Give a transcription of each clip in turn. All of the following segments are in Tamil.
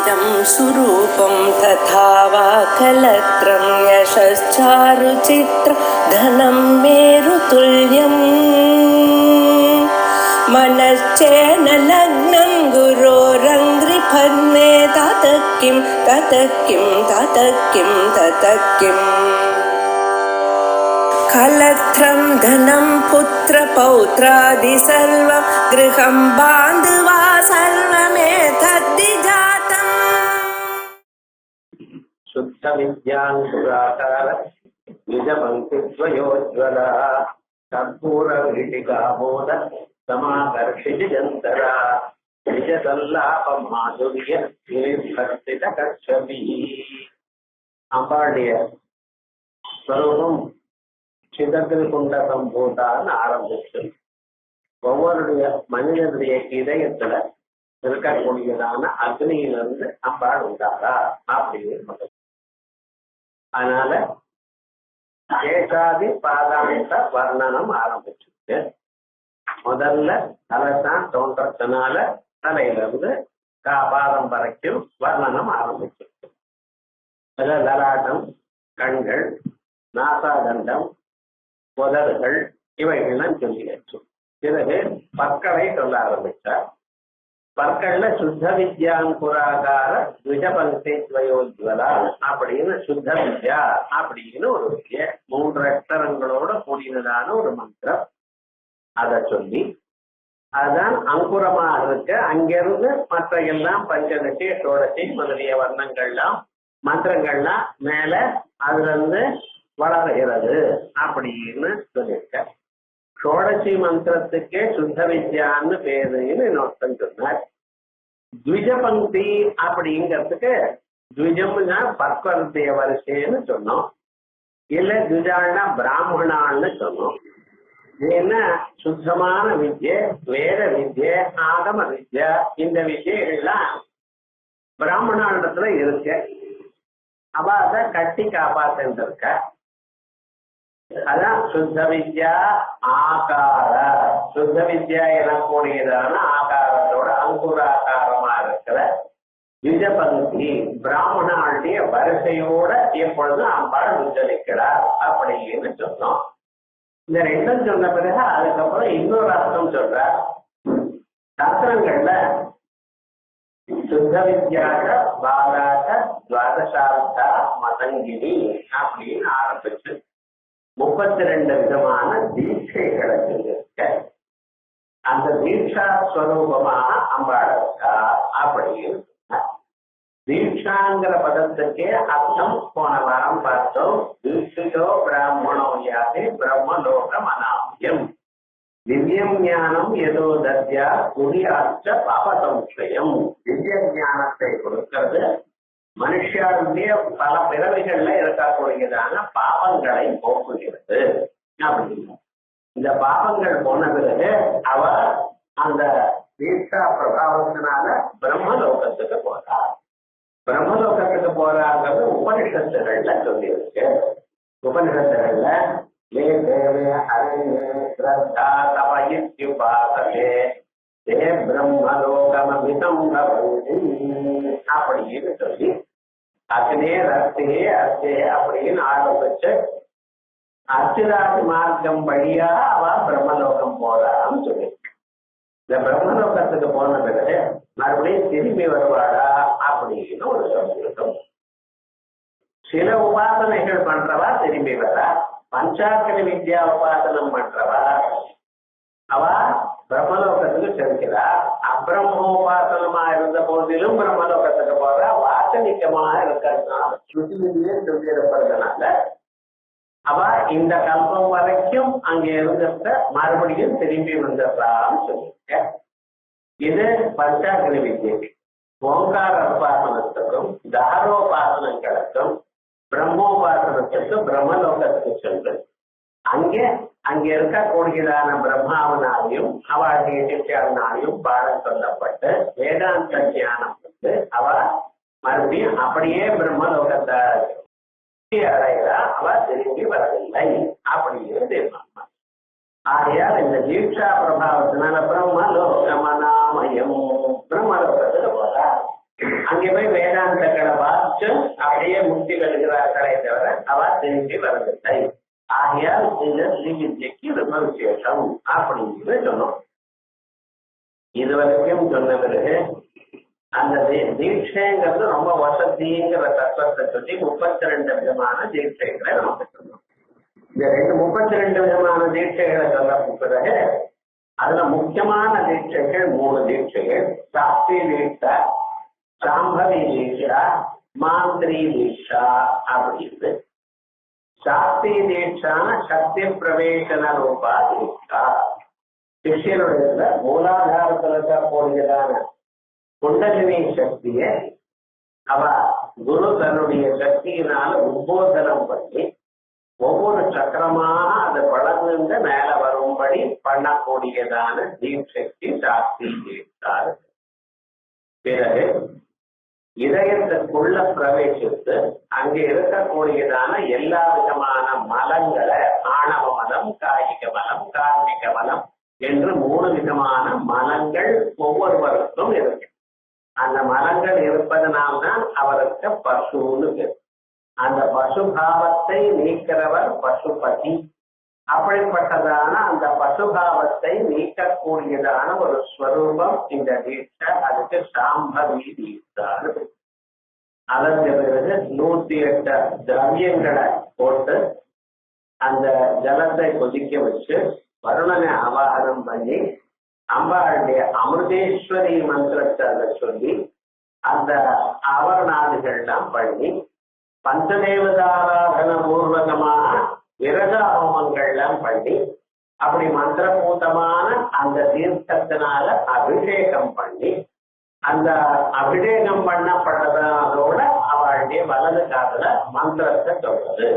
वेदं सुरूपं तथा वा कलत्रं यशश्चारुचित्र धनं मेरुतुल्यम् मनश्चेन लग्नं गुरोरङ्घ्रिपद्मे ततः किं कलत्रं धनं पुत्रपौत्रादि सर्वं गृहं बान्धवा सर्वमेतद्विजातम् शुद्ध विद्याङ्कुराकार निजपङ्क्तिद्वयोज्ज्वला कर्पूरवीटिकामोद समाकर्षिजन्तरा निजसल्लापमाधुर्य निर्भर्तितकक्षभिः அம்பாளுடைய ஸ்வரூபம் சிதத்தில் கொண்ட சம்பூதான்னு ஆரம்பிச்சு ஒவ்வொருடைய மனிதனுடைய இதயத்துல இருக்கக்கூடியதான அக்னியிலிருந்து அம்பாள் உண்டாதா அப்படின்னு. அதனால கேசாதி பாதாந்த வர்ணனம் ஆரம்பிச்சு முதல்ல தலைதான் தோன்றத்தினால தலையிலிருந்து பாதம் வரைக்கும் வர்ணனம் ஆரம்பிச்சு. லலாட்டம், கண்கள், நாசாதண்டம், உதடுகள் இவைகள்லாம் சொல்லியாச்சு. பிறகு பற்களை சொல்ல ஆரம்பிச்சார். பற்கள்ல சுத்த வித்யாங்குராகார த்விஜபங்கை துவயோஜ்வலா அப்படின்னு சுத்த வித்யா அப்படின்னு ஒரு வித்ய 3 அக்ஷரங்களோட கூடினதான ஒரு மந்திரம். அதை சொல்லி அதுதான் அங்குரமாக இருக்க. அங்கிருந்து மற்ற எல்லாம் பஞ்சதசி ஷோடசி முதலிய வர்ணங்கள்லாம் மந்திரங்கள்லாம் மேல அதுல இருந்து வளர்கிறது அப்படின்னு சொல்லியிருக்க. ஷோடசி மந்திரத்துக்கே சுத்த வித்யான்னு பேருன்னு இன்னொருத்தன் சொன்னார். த்விஜ பங்கி அப்படிங்கிறதுக்கு த்விஜம்னா பக்வர்த்திய வரிசைன்னு சொன்னோம். இல்ல த்விஜான்னா பிராமணான்னு சொன்னோம். ஏன்னா சுத்தமான வித்ய, வேத வித்ய, ஆகம வித்யா இந்த விஷயங்கள்லாம் பிராமணத்துல இருக்க. அவ அதை கட்டி காப்பாத்து இருக்க. அதான் சுத்த வித்யா ஆகார. சுத்த வித்யா எனக்கூடியதான ஆகாரத்தோட அங்குராகாரமா இருக்கிற த்விஜபங்கி பிராமணாளுடைய வரிசையோட எப்பொழுதும் அம்பாள் உச்சரிக்கிறார் அப்படின்னு சொன்னோம். இந்த ரெண்டும் சொன்ன பிறகு அதுக்கப்புறம் இன்னொரு அர்த்தம் சொல்றார். சாஸ்திரங்கள்ல சுத்த வித்யாக பாலாக துவாதசார்த்தா மதங்கினி அப்படின்னு ஆரம்பிச்சு 32 விதமான தீட்சைகளை சொல்லியிருக்க. அந்த தீட்சா ஸ்வரூபமாக அம்பாள் இருக்கா அப்படின்னு. தீட்சாங்கிற பதத்துக்கே அர்த்தம் போன வாரம் பார்த்தோம். தீட்சிதோ பிராமணோ யாதி பிரம்மலோகம் அநாமியம் திவ்யம் ஞானம் எதோ தத்யா குடியாச்ச பாபசம்சயம். திவ்ய ஞானத்தை கொடுக்கிறது மனுஷனுடைய பல பிறவைகள்ல இருக்கக்கூடியதான பாவங்களை போக்குகிறது அப்படின்னு. இந்த பாவங்கள் போன பிறகு அவ அந்த தீட்சா பிரபாவத்தினால பிரம்மலோகத்துக்கு போறார். பிரம்மலோகத்துக்கு போறாங்கிறது உபனிஷத்துகள்ல சொல்லியிருக்கு. உபனிஷத்துகள்ல ஏ தேவே ஹரே ஸ்ரத்தா தவயுபாசே ஏ பிரம்மலோகமிதம் அப்படின்னு சொல்லி அக்னே ரத்தே அர்த்தே அப்படின்னு ஆரம்பிச்சு அர்ச்சிராசி மார்க்கம் வழியா அவ பிரம்மலோகம் போறான்னு சொல்லி. இந்த பிரம்மலோகத்துக்கு போன பிறகு மறுபடியும் திரும்பி வருவாளா அப்படின்னு ஒரு சொல்லியிருக்கும். சில உபாசனைகள் பண்றவா திரும்பி வரா. பஞ்சாக்கர வித்யா உபாசனம் பண்றவா அவ பிரம்மலோகத்துக்கு செல்கிறார். அப்பிரம்மோபாசனமா இருந்த போதிலும் பிரம்மலோகத்துக்கு போற வாசனிக்கமாக இருக்கிறதுனால சுத்தியிலேயே சொல்லியிருப்பதுனால அவ இந்த கல்பம் வரைக்கும் அங்கே இருந்த மறுபடியும் திரும்பி வந்துடுறான்னு சொல்லியிருக்க. இது பஞ்சாக்கர வித்யை. ஓங்கார உபாசனத்துக்கும் தாரோபாசனங்களுக்கும் பிரம்மோபாசனத்துக்கும் பிரம்மலோகத்துக்கு சென்று அங்கே இருக்கக்கூடியதான பிரம்மாவனாலையும் அவளுடைய சிஷ்யனாலையும் பாடம் சொல்லப்பட்டு வேதாந்த ஞானம் வந்து அவ மறுபடியும் அப்படியே பிரம்மலோகத்தை அடைகிறா. அவ திரும்பி வரவில்லை அப்படின்னு தீர்மானம். ஆகையால் இந்த தீட்சா பிரபாவத்தினால பிரம்மலோகமனாமயம் பிரம்மலோகத்துக்கு போறா. அங்கே போய் வேதாந்தங்களை வாசிச்சு அப்படியே முக்தி பெறுகிறார்களே தவிர அவ திரும்பி வரவில்லை. ஆகையால் இந்த ஸ்ரீவித்யக்கு ரொம்ப விசேஷம் அப்படின்னு சொன்னோம். இதுவரைக்கும் சொன்ன பிறகு அந்த தீட்சைங்கிறது ரொம்ப வசதிங்கிற தத்துவத்தை சொல்லி 32 விதமான தீட்சைகளை நமக்கு சொன்னோம். இந்த 32 விதமான தீட்சைகளை சொல்ல பிறகு அதுல முக்கியமான தீட்சைகள் 3 தீட்சைகள். சாஸ்திரி தீட்சா, சாம்பவி தீட்சா, மாந்திரி தீட்சா அப்படின்னு. சாஸ்திரி தீட்சான சக்தி பிரவேசன ரூபா தீட்சா. சிஷியனுடைய மூலாதாரத்தில் இருக்கக்கூடியதான குண்டலினி சக்திய அவ குரு தன்னுடைய சக்தியினால உத்போதனம் பண்ணி ஒவ்வொரு சக்கரமாக அது வளர்ந்து மேல வரும்படி பண்ணக்கூடியதான தீட்சக்தி சாஸ்திரி தீட்சார். பிறகு இதயத்துக்குள்ள பிரவேசித்து அங்கே இருக்கக்கூடியதான எல்லா விதமான மலங்களை, ஆணவ மலம், காயிக மலம், கார்மிக மலம் என்று 3 விதமான மலங்கள் ஒவ்வொருவருக்கும் இருக்கு. அந்த மலங்கள் இருப்பதனால்தான் அவருக்கு பசுன்னு பேர். அந்த பசுபாவத்தை நீக்கிறவர் பசுபதி. அப்படிப்பட்டதான அந்த பசுபாவத்தை நீக்கக்கூடியதான ஒரு ஸ்வரூபம் இந்த தீட்சை. அதுக்கு சாம்பவி தீட்சான்னு. அதற்கு பிறகு 108 திரவியங்களை போட்டு அந்த ஜலத்தை கொதிக்க வச்சு வருணனை ஆவாகனம் பண்ணி அம்பாளுடைய அமிர்தேஸ்வரி மந்திரத்தை சொல்லி அந்த ஆவரணாதிகள்லாம் பண்ணி பஞ்சதேவதாராதன பூர்வகமான விரத ஹோமங்கள்லாம் பண்ணி அப்படி மந்திரபூதமான அந்த தீர்த்தத்தினால அபிஷேகம் பண்ணி அந்த அபிஷேகம் பண்ணப்பட்டதோட அவளுடைய வலது காதுல மந்திரத்தை சொல்றது.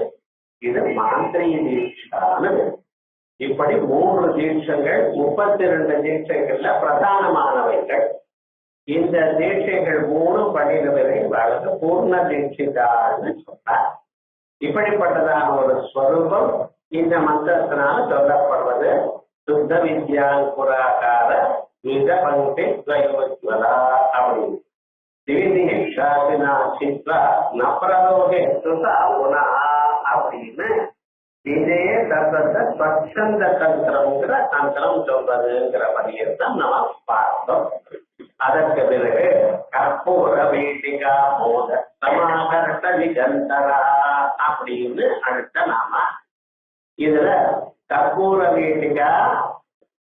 இது மாந்திரிய தீட்சானது. இப்படி 3 தீட்சைகள் 32 தீட்சைகள்ல பிரதானமானவைகள். இந்த தீட்சைகள் 3 பண்ணினவரை வளர்ந்து பூர்ண தீட்சிதான்னு சொன்னார். இப்படிப்பட்டதான ஒரு ஸ்வரூபம் இந்த மந்திரத்தினால சொல்லப்படுவது. சுத்த வித்யாங்குராகார வித பங்கை துவயோஜ்வலா அப்படின்னு. தீதிஷாசினா சித்வா நப்ரலோகே சுதா குணா அப்படின்னு இதே தத்துவத்தை ஸ்வச்சந்த தந்திரம்ங்கிற தந்திரம் சொல்றதுங்கிற பரியத்தான் நம்ம பார்த்தோம். அதற்கு பிறகு கற்பூர வீட்டிகா மோத சமாகர்ஷ விகந்தரா அப்படின்னு அடுத்த நாம. இதுல கற்பூர வீட்டிகா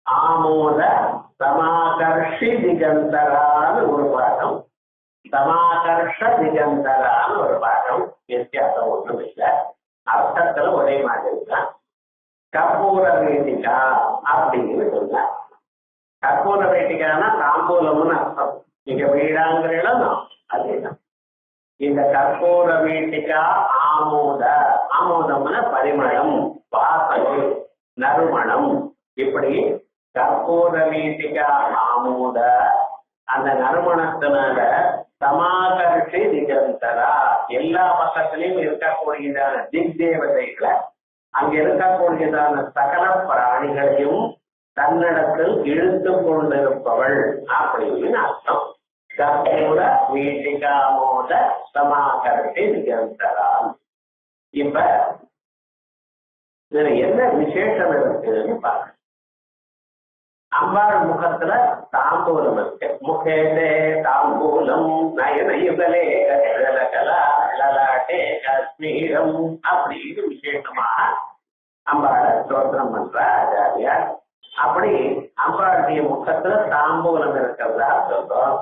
ஆமோத சமாகர்ஷி திகந்தரான்னு ஒரு பாடம், சமாகர்ஷ திகந்தரான்னு ஒரு பாடம். வித்தியாசம் ஒன்றும் இல்லை, அர்த்தத்துல ஒரே மாதிரி தான். கற்பூர வேட்டிகா அப்படின்னு சொன்ன. கற்பூர வேட்டிகானா தாம்பூலம்னு அர்த்தம். நீங்க வீடாங்கிற இடம் அதேதான். இந்த கற்பூர வீட்டிகா ஆமோத, ஆமோதம்னா பரிமளம், வாசனை, நறுமணம். இப்படி கற்பூர வீட்டிகா ஆமோத அந்த நறுமணத்தினால சமாகர்ஷி திகந்தரா எல்லா பக்கத்திலையும் இருக்கக்கூடியதான திக் தேவதைகளை, அங்க இருக்கக்கூடியதான சகல பிராணிகளையும் தன்னிடத்தில் இழுத்து கொண்டிருப்பவள் அப்படின்னு அர்த்தம். கற்பூர வீட்டிகாமோத சமாகர்ஷி திகந்தரா. இப்ப இதுல என்ன விசேஷம் இருக்குன்னு பாருங்க. அம்பாள் முகத்துல தாம்பூலம் இருக்கு. முகேதே தாம்பூலம் நயனயுகலே கலாட்டே காஷ்மீரம் அப்படின்னு விசேஷமாக அம்பாளை ஸ்தோத்திரம் பண்ற ஆச்சாரியார். அப்படி அம்பாளுடைய முகத்துல தாம்பூலம் இருக்கிறதா சொல்றோம்.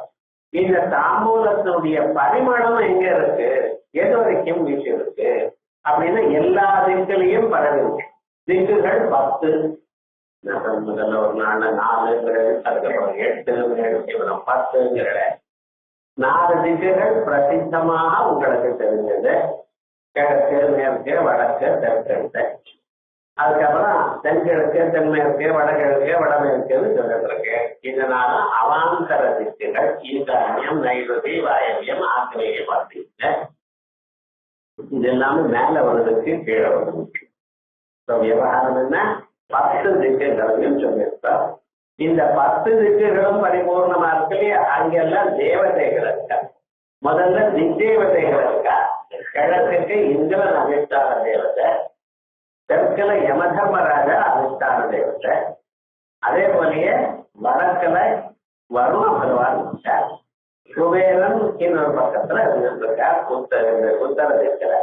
இந்த தாம்பூலத்தினுடைய பரிமாணம் எங்க இருக்கு, எது வரைக்கும் வீச்சு இருக்கு அப்படின்னா எல்லா திக்குலையும் பரவி இருக்கு. திக்குகள் 10. முதல்ல ஒரு நாள்ல 4, அதுக்கப்புறம் 8, 10ங்கிற 4 திக்குகள் பிரசித்தமாக உங்களுக்கு தெரிஞ்சது. கிழக்கு, மேற்கு, வடக்கு, தெற்கு. அதுக்கப்புறம் தென்கிழக்கு, தென்மேற்கு, வடகிழக்கு, வடமேற்குன்னு சொல்லிட்டு இருக்கு. இதனால அவாந்தர திக்குகள் ஈசான்யம், நைருதி, வாயவியம், ஆங்கிலேயம் அப்படின்னு இது எல்லாமே மேல வருவதற்கு கீழே வருவதற்கு. விவகாரம் என்ன, 10 திக்குகளையும் சொல்லியிருப்பார். இந்த 10 திக்குகளும் பரிபூர்ணமா இருக்கு. அங்கெல்லாம் தேவதைகள் இருக்க. முதல்ல திக்தேவதைகள் இருக்கா. கிழக்குக்கு இந்திரன் அதிஷ்டான தேவதை, தெற்குல யமதர்மராஜா அதிஷ்டான தேவதை, அதே போலயே வடக்குல வருண பகவான் இருக்கார், குபேரன் இன்னொரு பக்கத்துல இருந்திருக்கார், உத்தர திக்குல.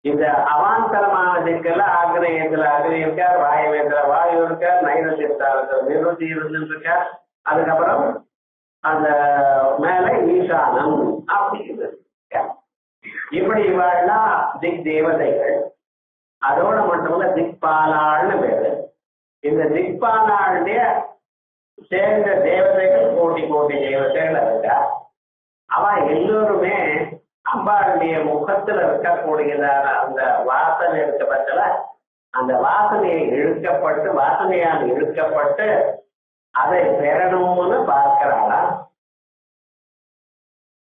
இந்த அவாந்தரமான திக்குல ஆக்னேயத்துல அக்னி இருக்கார், வாயுவேந்திர வாயு இருக்கார், நைரசித்தாரத்தில் நிருதி இருந்திருக்கார், அதுக்கப்புறம் அந்த மேல ஈசானம் அப்படின்னு. இப்படி இவாள்லாம் திக் தேவதைகள். அதோட மட்டுமல்ல திக்பாலாள்னு பேரு. இந்த திக்பாலாளுடைய சேர்ந்த தேவதைகள் கோடி கோடி தேவதைகள் இருக்கா. அவ எல்லோருமே அம்பாளுடைய முகத்துல இருக்கக்கூடியதான அந்த வாசனை இருக்கப்பட்டல, அந்த வாசனையை இழுக்கப்பட்டு வாசனையால் இழுக்கப்பட்டு அதை பெறணும்னு பார்க்கிறாளா.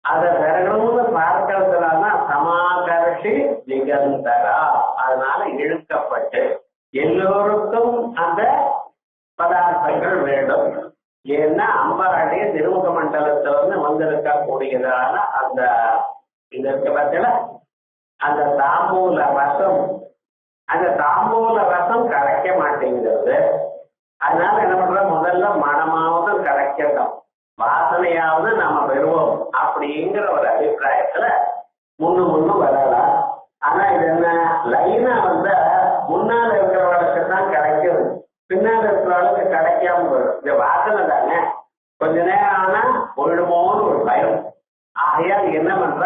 அதை பெறணும்னு பார்க்கறதுனால சமாகர்ஷி திகந்தரா, அதனால இழுக்கப்பட்டு எல்லோருக்கும் அந்த பதார்த்தங்கள் வேண்டும். ஏன்னா அம்பாளுடைய திருமுக மண்டலத்துல வந்திருக்க கூடியதான அந்த இதற்கு பட்சல அந்த தாம்பூல ரசம், அந்த தாம்பூல ரசம் கரைக்க மாட்டேங்கிறது. அதனால என்ன பண்ற, முதல்ல மனமாவது கரைக்கணும், வாசனையாவது நாம பெறுவோம் அப்படிங்கிற ஒரு அபிப்பிராயத்துல முன்னு வரலாம். ஆனா இது என்ன, லைனா வந்தா முன்னால இருக்கிறவளுக்கு தான் கிடைக்குது, பின்னால இருக்கிறவளுக்கு கிடைக்காம வரும். இந்த வாசனை தானே, கொஞ்ச நேரம் ஆனா போயிடுமோன்னு ஒரு பயம். ஆகையால் என்ன பண்ற,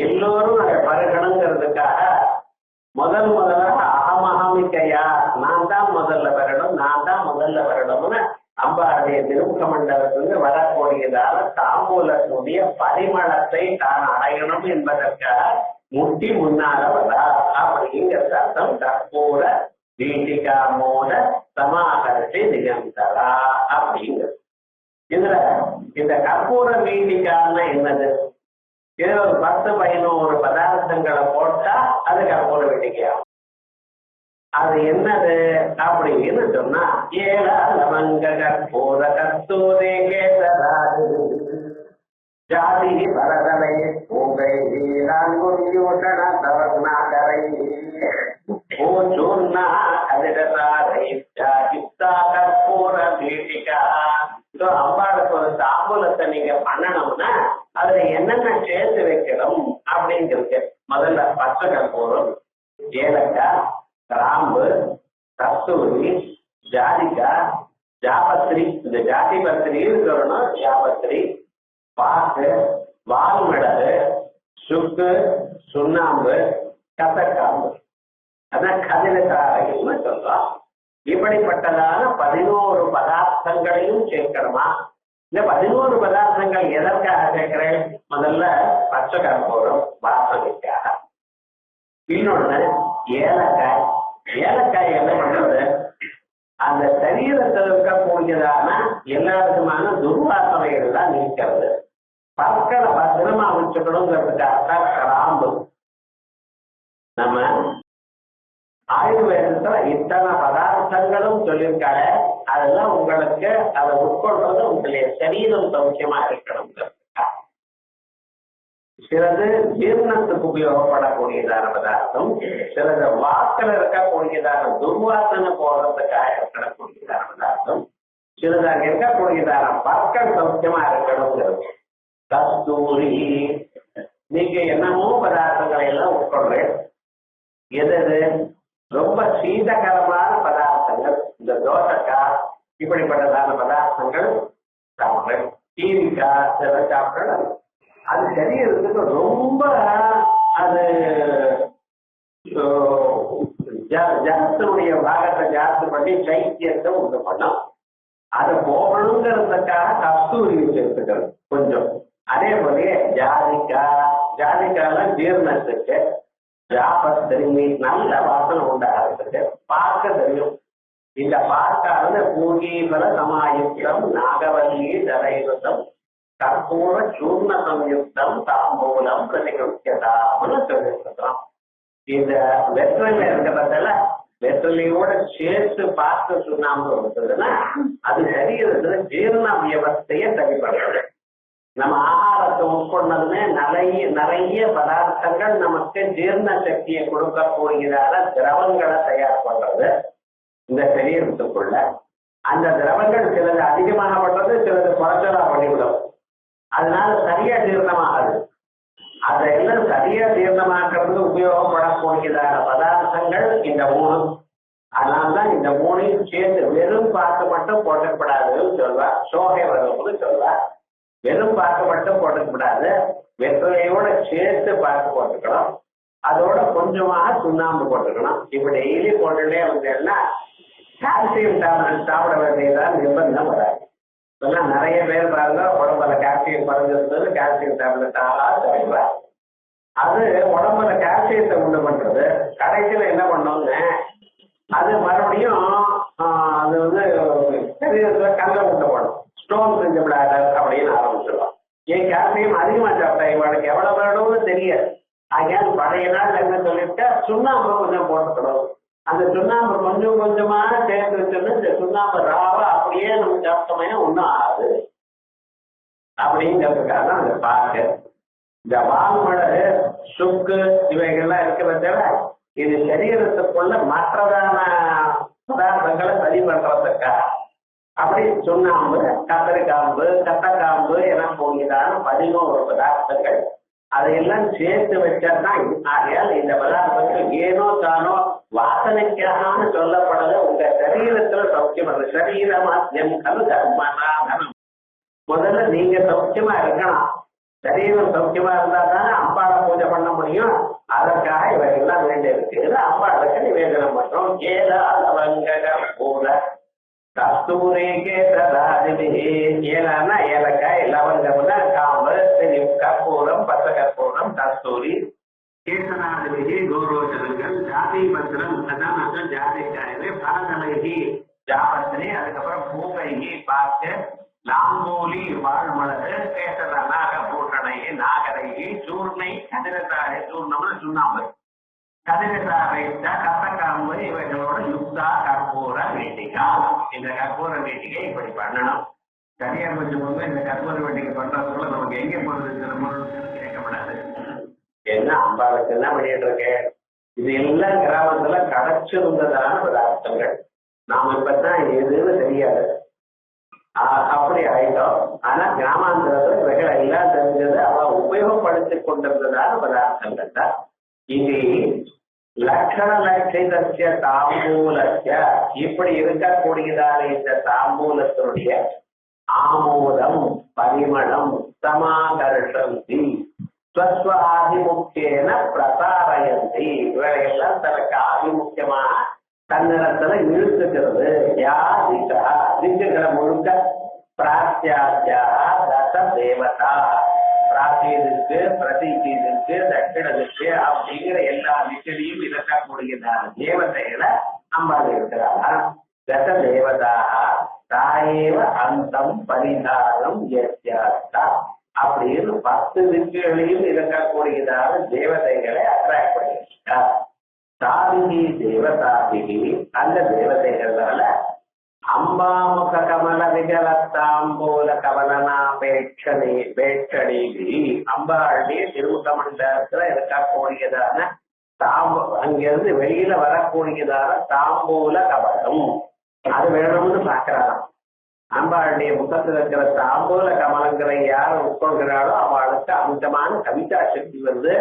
எல்லோரும் அதை பருகணுங்கிறதுக்காக முதலாக அகமஹமிக்கையா, நான் தான் முதல்ல வரணும், நான் தான் முதல்ல வரணும்னு அம்பாளுடைய திருமுக மண்டலத்திலிருந்து வரக்கூடியதான தாம்பூலத்துடைய பரிமளத்தை தான் அடையணும் என்பதற்காக முட்டி முன்னால வரா அப்படிங்கிற அர்த்தம். கற்பூர வீட்டிகா மோன சமாகர்ஷி திகந்தரா அப்படிங்கிறது. இதுல இந்த கற்பூர வீட்டிகான்னா என்னது, இது ஒரு 10-11 பதார்த்தங்களை போட்டா அது கற்பூர வீட்டிகையாகும். அது என்னது அப்படின்னு சொன்னா, ஏழ லவங்க கற்பூர கஸ்தூரே கேசராஜு ஜாதி பரதலை பூங்கை வீராங்குரியூஷண தவர்நாகரை ஓ சூர்ணா அதிரசாரை யுக்தா கற்பூர வீட்டிகா. அம்பாளுக்கு ஒரு தாம்பூலத்தை நீங்க பண்ணணும்னா அதுல என்னென்ன சேர்த்து வைக்கணும் அப்படிங்கிறது, முதல்ல பச்சை கற்பூரம், ஏலக்காய், கிராம்பு, கஸ்தூரி, ஜாதிக்காய், ஜாபத்திரி, இந்த ஜாதி பத்திரி இருக்கணும், ஜாபத்திரி, பாக்கு, வால்மிளகு, சுக்கு, சுண்ணாம்பு, கசக்காம்பு, அதான் கதிரசாரைன்னு சொல்றோம். இப்படிப்பட்டதான 11 பதார்த்தங்களையும் சேர்க்கணுமா. இந்த 11 பதார்த்தங்கள் எதற்காக சேர்க்கிறேன், முதல்ல பச்சை கற்பூரம் வாசனைக்காக, இன்னொன்னு ஏலக்காய். ஏலக்காய் என்ன பண்றது, அந்த சரீரத்தில் இருக்கக்கூடியதான எல்லா விதமான துர்வாசனைகள் தான் நீக்கிறது. பற்களை பத்திரமா வச்சுக்கணுங்கிறதுக்காக கிராம்பு. நம்ம ஆயுர்வேதத்துல இத்தனை பதார்த்தங்களும் சொல்லியிருக்காங்க, அதெல்லாம் உங்களுக்கு அதை உட்கொள்றது உங்களுடைய சரீரம் சௌக்கியமா இருக்கணுங்கிறதுக்காக. சிலது ஜீரணத்துக்கு உபயோகப்படக்கூடியதான பதார்த்தம், சிலது வாக்கில் இருக்கக்கூடியதான துர்வாசனை போடுறதுக்காக இருக்கக்கூடியதான பதார்த்தம், சிலது அங்க இருக்கக்கூடியதான பற்கள் சௌக்கியமா இருக்கணுங்கிறது. கஸ்தூரி, நீங்க என்னமோ பதார்த்தங்களை எல்லாம் உட்கொள்றேன், எது ரொம்ப சீதகரமான பதார்த்தங்கள், இந்த தோசைக்காய் இப்படிப்பட்டதான பதார்த்தங்கள் சாப்பிட்றேன், டீவிக்காய் இதெல்லாம் சாப்பிட்றேன். அது சரீரத்துக்கு ரொம்ப அது ஜனத்தினுடைய பாகத்தை ஜாஸ்தி பண்ணி சைத்தியத்தை உண்டு பண்ணும். அதை போகணுங்கிறதுக்காக கஸ்தூரி வச்சிருக்கிறது கொஞ்சம். அதே போல ஜாதிக்காய் ஜீரணத்துக்கு, ஜாபத்திரி நல்ல வாசனை உண்டாகிறதுக்கு, பார்க்க தெரியும். இந்த பார்க்கானது பூகீபல சமாயுக்தம் நாகவல்லி தரையுதம் கற்பூர சூர்ண சம்யுக்தம் தாம்பூலம் பிரதிகிருத்தியதாம்னு சொல்லியிருக்கிறோம். இந்த வெற்றில இருக்கிறதுல வெற்றிலையோட சேர்த்து பார்த்து சுண்ணாம்பு இருந்ததுன்னா அது சரீரத்துல ஜீரண வியவஸ்தைய சரிபடுறது. நம்ம ஆகாரத்தை உட்கொண்டதுமே நிறைய நிறைய பதார்த்தங்கள் நமக்கு ஜீரண சக்தியை கொடுக்கக்கூடியதான திரவங்களை தயார் பண்றது இந்த சரீரத்துக்குள்ள. அந்த திரவங்கள் சிலது அதிகமாக பண்றது, சிலது குறைச்சலா பண்ணிவிடும். அதனால சரியா ஜீரணமாகாது. அதெல்லாம் சரியா ஜீரணமாக்குறது உபயோகப்படக்கூடியதான பதார்த்தங்கள் இந்த 3. அதனால்தான் இந்த 3ஐயும் சேர்த்து வெறும் பார்த்து மட்டும் போட்டப்படாதுன்னு சொல்வா. சோகை வரும்னு சொல்வா. வெறும் பார்த்து மட்டும் போட்டுக்கப்படாது, வெற்றிலையோட சேர்த்து பார்த்து போட்டுக்கணும். அதோட கொஞ்சமாக சுண்ணாம்பு போட்டுக்கணும். இப்ப டெய்லி போட்டுட்டே வந்தேன்னா கால்சியம் டேப்லெட் சாப்பிட வேண்டியதான் நிர்பந்தம் வராது. இப்பெல்லாம் நிறைய பேர் பாருங்க உடம்புல கால்சியம் குறைஞ்சிருந்தது, கால்சியம் டேப்லெட் சாப்பிடுறாங்க. அது உடம்புல கால்சியத்தை உண்டு பண்றது. கடைசியில் என்ன பண்ணோம்னு அது மறுபடியும் அது வந்து சரீரத்துல கல்லை உண்டு பண்ணும். ஸ்டோன் செஞ்ச பிளாடர் அப்படின்னு ஆரம்பிச்சிருவான். ஏன் கால்சியம் அதிகமா சாப்பிட்டா இவனுக்கு எவ்வளவு வேணும்னு தெரியாது. ஆகையால் பழைய நாள் என்ன சொல்லிவிட்டா சுண்ணாம்பு கொஞ்சம் போட்டுக்கணும். அந்த சுண்ணாம்பு கொஞ்சம் கொஞ்சமா சேர்த்து வச்சோம்னா இந்த சுண்ணாம்பு ராவா அப்படியே நம்ம சாப்பிட்டோமே ஒன்றும் ஆகாது அப்படிங்கிறதுக்காக அந்த பாக்கு. இந்த வால்மழை சுக்கு இவைகள்லாம் இருக்கிறத இது சரீரத்துக்குள்ள மற்றதான பதார்த்தங்களை சரி பண்றதுக்காக. அப்படி சுண்ணாம்பு, கத்தரிக்காம்பு, கட்டக்காம்பு என போகிறதான 11 பதார்த்தங்கள் அதையெல்லாம் சேர்த்து வச்சாதான். ஆகையால் இந்த பதார்த்தங்கள் ஏனோ தானோ வாசனைக்காக சொல்லப்படல. உங்க சரீரத்துல சௌக்கியம் வருது. சரீரமாத்தியம் கலு தர்மநாதனம். முதல்ல நீங்க சௌக்கியமா இருக்கணும். சரீரம் சௌக்கியமா இருந்தா தானே அம்பாளை பூஜை பண்ண முடியும். அதற்காக இவைகள்லாம் வேண்டி இருக்கு. அம்பாளுக்கு நிவேதனம் பண்றோம். ஏலாவங்க கூட கஸ்தூரிக்கே சதாதிபதி. ஏலான்னா ஏலக்காய், லவங்கம்னா காம்பு, கற்பூரம், பச்சை கற்பூரம், கஸ்தூரி, கேசனாதிபதி கோரோச்சனங்கள், ஜாதி பத்திரம், அதான் ஜாதிக்காயவே, பரதலைகி ஜாபத்தினி, அதுக்கப்புறம் பூகைகி பாக்கு, லாங்கோலி வாழ்மலகு, கேசர நாகபூஷணை நாகரைகி, சூர்ணை கதிரசாரை, சூர்ணம்னு சுண்ணாம்பு, கதிரசாரை கத்தக்காம்பு இவைகளோட யுக்தா கற்பூர வேட்டிகா. இந்த கற்பூர வேட்டிகை இப்படி பண்ணணும். சரியா கொஞ்சம் இந்த கற்பூர வேட்டிகை பண்றதுக்குள்ள நமக்கு எங்க போறது கேட்கப்படாது. என்ன அம்பாளுக்கு என்ன பண்ணிட்டு இருக்கேன்? இது எல்லாம் கிராமத்துல கிடைச்சிருந்ததான பதார்த்தங்கள். நாம இப்பதான் எதுன்னு தெரியாது, அப்படி ஆயிட்டோம். ஆனா கிராமாந்திரத்துல இவைகள் எல்லாம் தெரிஞ்சது அவ உபயோகப்படுத்திக் கொண்டிருந்ததான பதார்த்தங்கள் தான். இது லட்சண லட்சிய தாம்பூலத்திய இப்படி இருக்கக்கூடியதான இந்த தாம்பூலத்தினுடைய ஆமோதம், பரிமளம், சமாகர்ஷந்தி, ஸ்வஸ்வ ஆதிமுக்கியன பிரசாரயந்தி. இவையெல்லாம் தனக்கு ஆதிமுக்கியமாக தன்னிடத்துல இழுத்துக்கிறது. யா திசா திக்குகளை முழுக்க பிராத்தியாத்யா தச தேவதா, பிராத்தியதுக்கு, பிரதிக்கு, தட்சிணதுக்கு அப்படிங்கிற எல்லா திசையிலையும் இருக்கக்கூடியதான தேவதைகளை அம்பாள் இருக்கிறாரா. தச தேவதா தாயேவ அந்தம் பரிதாரம் எஸ்யாஸ்தா அப்படின்னு 10 திக்குகளையும் இருக்கக்கூடியதான தேவதைகளை அட்ராக்ட் பண்ணியிருக்கார். சாதிகி தேவதாதிகி அந்த தேவதைகளால அம்பாமுக கமல விகலத்தாம்போல கமலனா பேட்சணி பேட்சணிகி அம்பாளுடைய திருமுக மண்டலத்துல இருக்கக்கூடியதான அங்கிருந்து வெளியில வரக்கூடியதான தாம்பூல கமலம் அது வேணும்னு பாக்குறாராம். அம்பாளுடைய முகத்துல இருக்கிற தாம்பூல கமலங்களை யார் உட்கொள்கிறாளோ அவளுக்கு அமிதமான கவிதா சக்தி வந்து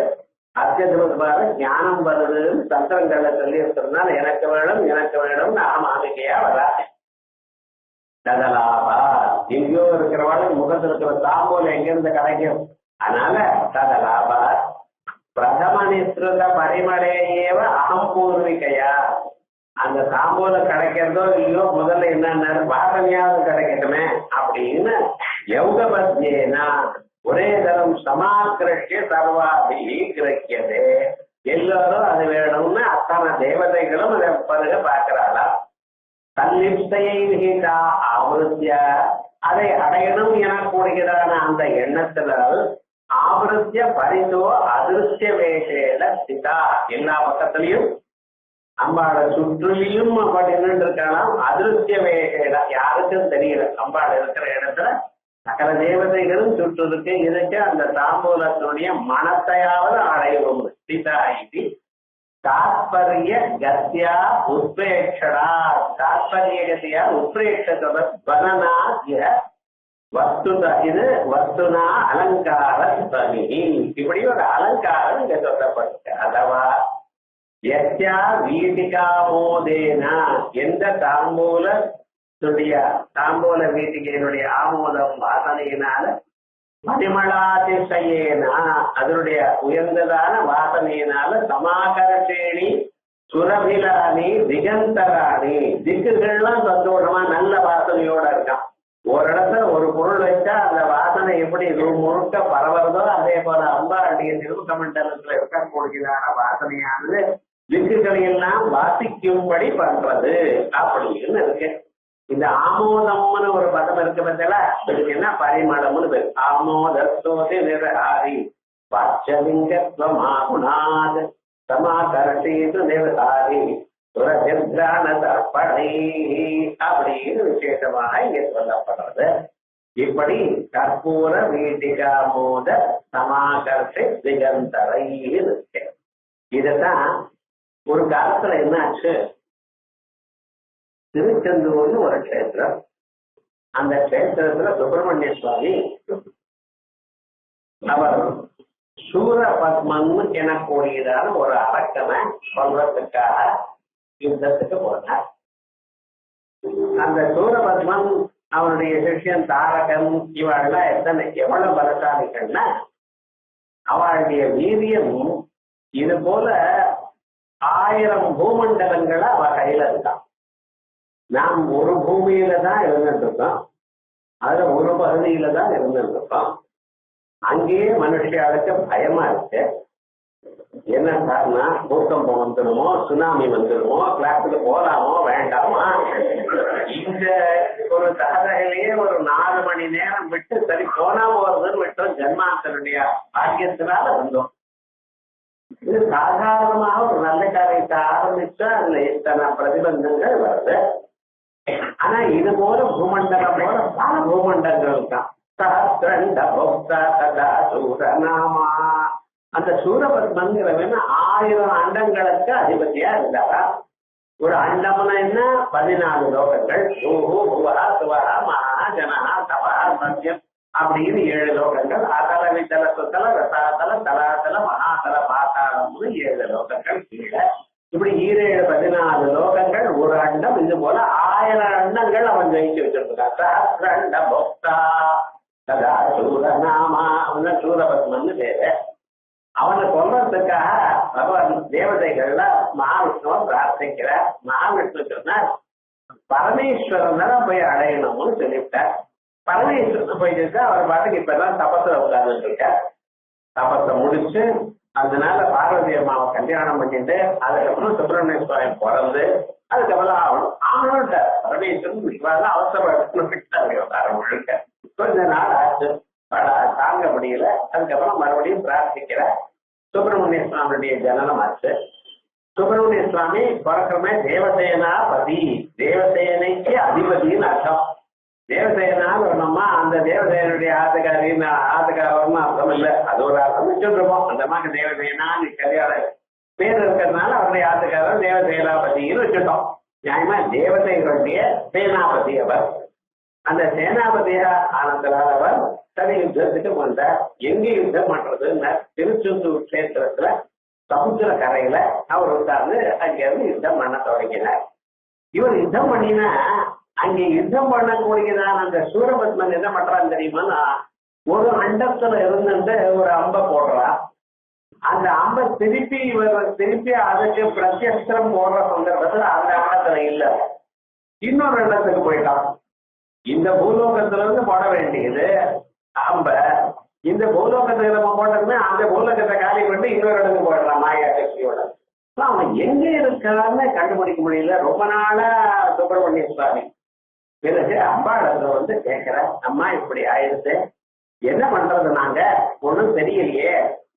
அத்தியதமான ஞானம் வருதுன்னு தந்திரங்களை சொல்லி இருக்கிறதுனால எனக்கு வேணும் எனக்கு வேணும் நாமாமிகையா வராது. ததலாபா எங்கேயோ இருக்கிறவாள் முகத்துல இருக்கிற தாம்பூல எங்கிருந்து கிடைக்கும். அதனால ததலாபா பிரதம நிஸ்ருத பரிமளையேவ அகம் பூர்விகையா. அந்த தாம்பூல கிடைக்கிறதோ இல்லையோ முதல்ல என்னன்னா வாசனையாவது கிடைக்கட்டுமே அப்படின்னு யௌகபத்யேனா ஒரே தரம் சமாக்கிருஷ்ய சர்வாபி கிரக்கியது. எல்லாரும் அது வேணும்னு அத்தனை தேவதைகளும் அதை பருக பார்க்கிறாளா. தன்னிப்தையை விகிதா ஆவருத்திய அதை அடையணும் எனக்கூடியதான அந்த எண்ணத்தினால் ஆவருத்திய பரிசோ அதிருஷ்ய வேஷேல சிதா எல்லா பக்கத்திலையும் அம்பாளை சுற்றிலையும் அப்படி நின்று இருக்கலாம். அதிருஷ்ய வேஷேல யாருக்கும் தெரியல. அம்பாள் இருக்கிற இடத்துல சகல தேவதைகளும் சுற்றுருக்கு. இதுக்கு அந்த தாம்பூலத்தினுடைய மனத்தையாவது அடையும். தாத்பரிய கத்தியா உத்பிரேட்சடா, தாத்பரிய கத்தியா உத்பிரேட்சத்தோட பனனாத்ய வஸ்துதா, இது வஸ்துனா அலங்கார ஸ்தனி. இப்படி ஒரு அலங்காரம் இங்க சொல்லப்பட்டிருக்கு. அதவா எத்யா வீட்டிகாமோதேனா, எந்த தாம்பூல வீட்டிகையினுடைய ஆமோதம் வாசனையினால பரிமளாதிசயேனா, அதனுடைய உயர்ந்ததான வாசனையினால சமாகரேணி சுரபிலானி திகந்தராணி, திக்குகள்லாம் சந்தோஷமா நல்ல வாசனையோட இருக்கான். ஒரு இடத்துல ஒரு பொருள் வச்சா அந்த வாசனை எப்படி முழுக்க பரவுறதோ அதே போல அம்பாளுடைய திருமுக மண்டலத்துல இருக்கக்கூடியதான வாசனையானது திக்குகளை எல்லாம் வாசிக்கும்படி பண்றது அப்படின்னு இருக்கு. இந்த ஆமோதம்னு ஒரு பதம் இருக்கு பார்த்தா, இதுக்கு என்ன பரிமளம்னு பேர். ஆமோதோதி நிரஹாரி பாச்சலிங்கத்வமாகுணாத் சமாகரசேது நிரஹாரி சுரஜிரான தர்ப்பணை அப்படின்னு விசேஷமாக இங்க சொல்லப்படுறது. இப்படி கற்பூர வீட்டிகாமோத சமாகர்ஷ திகந்தரை இருக்கு. இதத்தான் ஒரு காலத்துல என்னாச்சு, திருச்செந்தூர்னு ஒரு கஷேத்திரம். அந்த கஷேத்திரத்துல சுப்பிரமணிய சுவாமி அவர் சூரபத்மன் எனக்கூடியதான ஒரு அரக்கனை சொல்றதுக்காக யுத்தத்துக்கு போனார். அந்த சூரபத்மன் அவனுடைய சிஷ்யன் தாரகன் இவெல்லாம் எவ்வளவு பலசாலிகள்னா, அவளுடைய வீரியம் இது போல 1000 பூமண்டலங்களை அவ கையில இருக்கான். நாம் ஒரு பூமியில தான் இருந்துட்டு இருக்கோம், அதுல ஒரு பகுதியில தான் இருந்துட்டு இருக்கோம். அங்கேயே மனுஷியாளுக்கு பயமா இருக்கு. என்ன காரணம், பூகம்பம் வந்துடுமோ, சுனாமி வந்துடுமோ, கிளாஸுக்கு போலாமோ வேண்டாமா, இந்த ஒரு தகவலையே ஒரு 4 மணி நேரம் விட்டு சரி போனா போறதுன்னு விட்டோம். ஜென்மாந்தனுடைய பாக்கியத்தினால வந்தோம். இது சாதாரணமாக ஒரு நல்ல காரியத்தை ஆரம்பிச்சா அதுல இத்தனை பிரதிபந்தங்கள் வருது. ஆனா இது போல பூமண்டலம் போல பல பூமண்டங்கள் தான். சஹஸ்ரண்ட போக்தா ததா சூரநாமா, அந்த சூரபத்மன்கிறவன் 1000 அண்டங்களுக்கு அதிபதியா இருந்தாரா. ஒரு அண்டம்னா என்ன, 14 லோகங்கள். பூஹு புவா சுவா மகா ஜனஹா தபா சத்யம் அப்படின்னு 7 லோகங்கள். அதல வித்தல சுத்தல ரசாதல தலாதல மகாதல பாத்தாளம்னு 7 லோகங்கள் கீழே. இப்படி 14 லோகங்கள் ஒரு அண்டம். இது போல 1000 அண்டங்கள் அவன் ஜெயிச்சு வச்சிருக்கான். சஹஸ்ரண்ட போக்தா ததா சூரநாமா, அவன் சூரபத்மன் பேரு. அவனை கொல்றதுக்காக பகவான் தேவதைகள்ல மகாவிஷ்ணுவை பிரார்த்திக்கிற. மகாவிஷ்ணு சொன்னார் பரமேஸ்வரன் தான் போய் அடையணும்னு சொல்லிவிட்டார். பரமேஸ்வரன் போயிட்டு அவர் பாட்டுக்கு இப்பதான் தபத்துல உட்கார்ந்துட்டு இருக்கார். தபத்தை முடிச்சு அதனால பார்வதி அம்மாவை கல்யாணம் பண்ணிட்டு அதுக்கப்புறம் சுப்பிரமணிய சுவாமி பிறந்து அதுக்கப்புறம் ஆகணும் பரமேஸ்வரன் விஸ்வாசம் அவசரப்பட்டு முழுக்க கொஞ்ச நாள் ஆச்சு. தாங்க முடியல. அதுக்கப்புறம் மறுபடியும் பிரார்த்திக்கிற. சுப்பிரமணிய சுவாமியுடைய ஜனனம் ஆச்சு. சுப்பிரமணிய சுவாமி பிறக்கமே தேவசேனா பதி, தேவசேனைக்கு அதிபதினு அர்த்தம். தேவசேனான்னு வரணுமா, அந்த தேவசேனுடைய ஆத்துக்காரின்னு ஆத்துக்காரன்னு அர்த்தம் இல்லை, அது ஒரு அர்த்தம் வச்சுருப்போம். அந்த மாதிரி தேவசேனான்னு கல்யாணம் பேர் இருக்கிறதுனால அவருடைய ஆத்துக்காரர் தேவசேனாபதினு வச்சுட்டோம். நியாயமா தேவதைகளுடைய சேனாபதி அவர். அந்த சேனாபதியா ஆனந்தரால் அவர் சரி யுத்தத்துக்கு வந்தார். எங்க யுத்தம் பண்றதுன்னு திருச்செந்தூர் கஷேத்திரத்துல சமுத்திர கரையில அவர் உட்கார்ந்து அங்கிருந்து யுத்தம் பண்ண தொடங்கினார். இவர் யுத்தம் பண்ணினா அங்கே யுத்தம் பண்ணக்கூடியதான் அந்த சூரபத்மன் என்ன பண்றான்னு தெரியுமா, ஒரு அண்டத்துல இருந்துட்டு ஒரு அம்பை போடுறான். அந்த அம்பை திருப்பி அதுக்கு பிரத்யஸ்திரம் போடுற சந்தர்ப்பத்துல அந்த அண்டத்துல இல்ல, இன்னொரு இடத்துக்கு போயிட்டான். இந்த பூலோகத்துல இருந்து போட வேண்டியது அம்ப, இந்த பூலோகத்தை நம்ம போட்டோம்னா அந்த பூலோகத்தை காலி பண்ணி இன்னொரு இடத்துக்கு போயிடலாம் மாயா சக்தியோட. அவன் எங்க இருக்கான்னு கண்டுபிடிக்க முடியல. ரொம்ப நாளா சுப்பிரமணிய சுவாமி பிறகு அம்பாளத்துல வந்து கேட்கிற, அம்மா இப்படி ஆயிடுச்சு, என்ன பண்றது, நாங்க ஒண்ணும் தெரியலையே,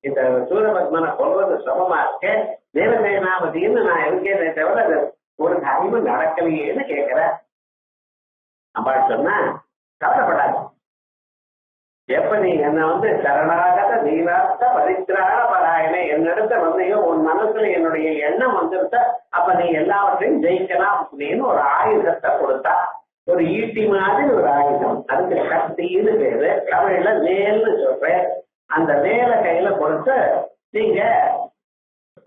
இந்த சூரபத்மனை கொல்றது சிரமமா இருக்கு, தேவசேனாபதினு நான் இருக்கேனே தவிர ஒரு காரியமும் நடக்கலையேன்னு கேட்கிற. அம்பாள் சொன்னா கவலைப்படாது, எப்ப நீ என்ன சரணாகத தீனார்த்த பரித்ராண பராயணே என்னிடத்த வந்தையோ உன் மனசுல என்னுடைய எண்ணம் வந்துருத்த அப்ப நீ எல்லாவற்றையும் ஜெயிக்கலாம் அப்படின்னு ஒரு ஆயுதத்தை கொடுத்தா. ஒரு ஈட்டி மாதிரி ஒரு ஆயுதம், அதுக்கு சக்தின்னு பேரு. தமிழ்ல வேல்னு சொல்றேன். அந்த வேலை கையில கொடுத்து நீங்க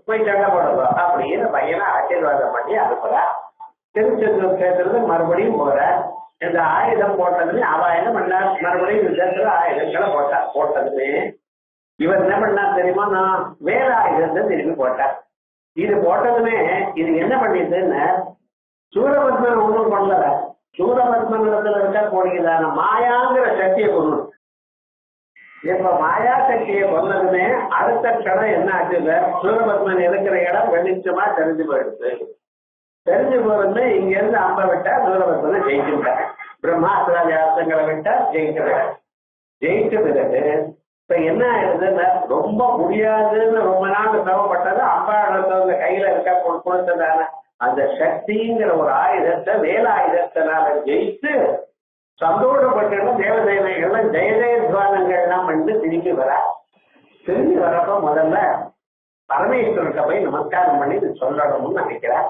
போய் சண்டை போடுங்க அப்படின்னு பையனை ஆசீர்வாதம் பண்ணி அனுப்புறா. திருச்செந்தூர் கேட்கறது மறுபடியும் போற. இந்த ஆயுதம் போட்டதுமே அவ என்ன பண்ணார், மறுபடியும் யுத்தத்துல ஆயுதங்களை போட்டதுமே இவர் என்ன பண்ணார் தெரியுமா, நான் வேற ஆயுதத்தை திரும்பி போட்டார். இது போட்டதுமே இது என்ன பண்ணிட்டுன்னு சூரபத்மன் ஒன்றும் கொள்ளல. சூரபத்மன் இடத்துல இருக்கக்கூடியதான மாயாங்கிற சக்தியை கொண்டு இப்ப மாயா சக்தியை கொண்டதுமே அடுத்த கடம் என்ன ஆச்சுல, சூரபத்மன் இருக்கிற இடம் வெளிச்சமா தெரிஞ்சு போயிடுச்சு. தெரிஞ்சு போறதுமே இங்க இருந்து அம்ப விட்டா சூரபத்மனை ஜெயிச்சுட்டார். பிரம்மாஸ்திராஜாஸ்திரங்களை விட்டா ஜெயிக்கிறார். ஜெயிச்ச பிறகு இப்ப என்ன ஆயிடுதுன்னா ரொம்ப முடியாதுன்னு ரொம்ப நாள் சிரமப்பட்டது அம்பாடத்தவங்க கையில இருக்க கொடுத்ததான அந்த சக்திங்கிற ஒரு ஆயுதத்தை வேலாயுதத்தினால ஜெயித்து சந்தோஷப்பட்டு தேவதேவைகள்லாம் ஜெயதேத்வானங்கள்லாம் பண்ணி திரும்பி வர. திரும்பி வரப்ப முதல்ல பரமேஸ்வரர்கிட்ட போய் நமஸ்காரம் பண்ணி இது சொல்லணும்னு நினைக்கிறார்.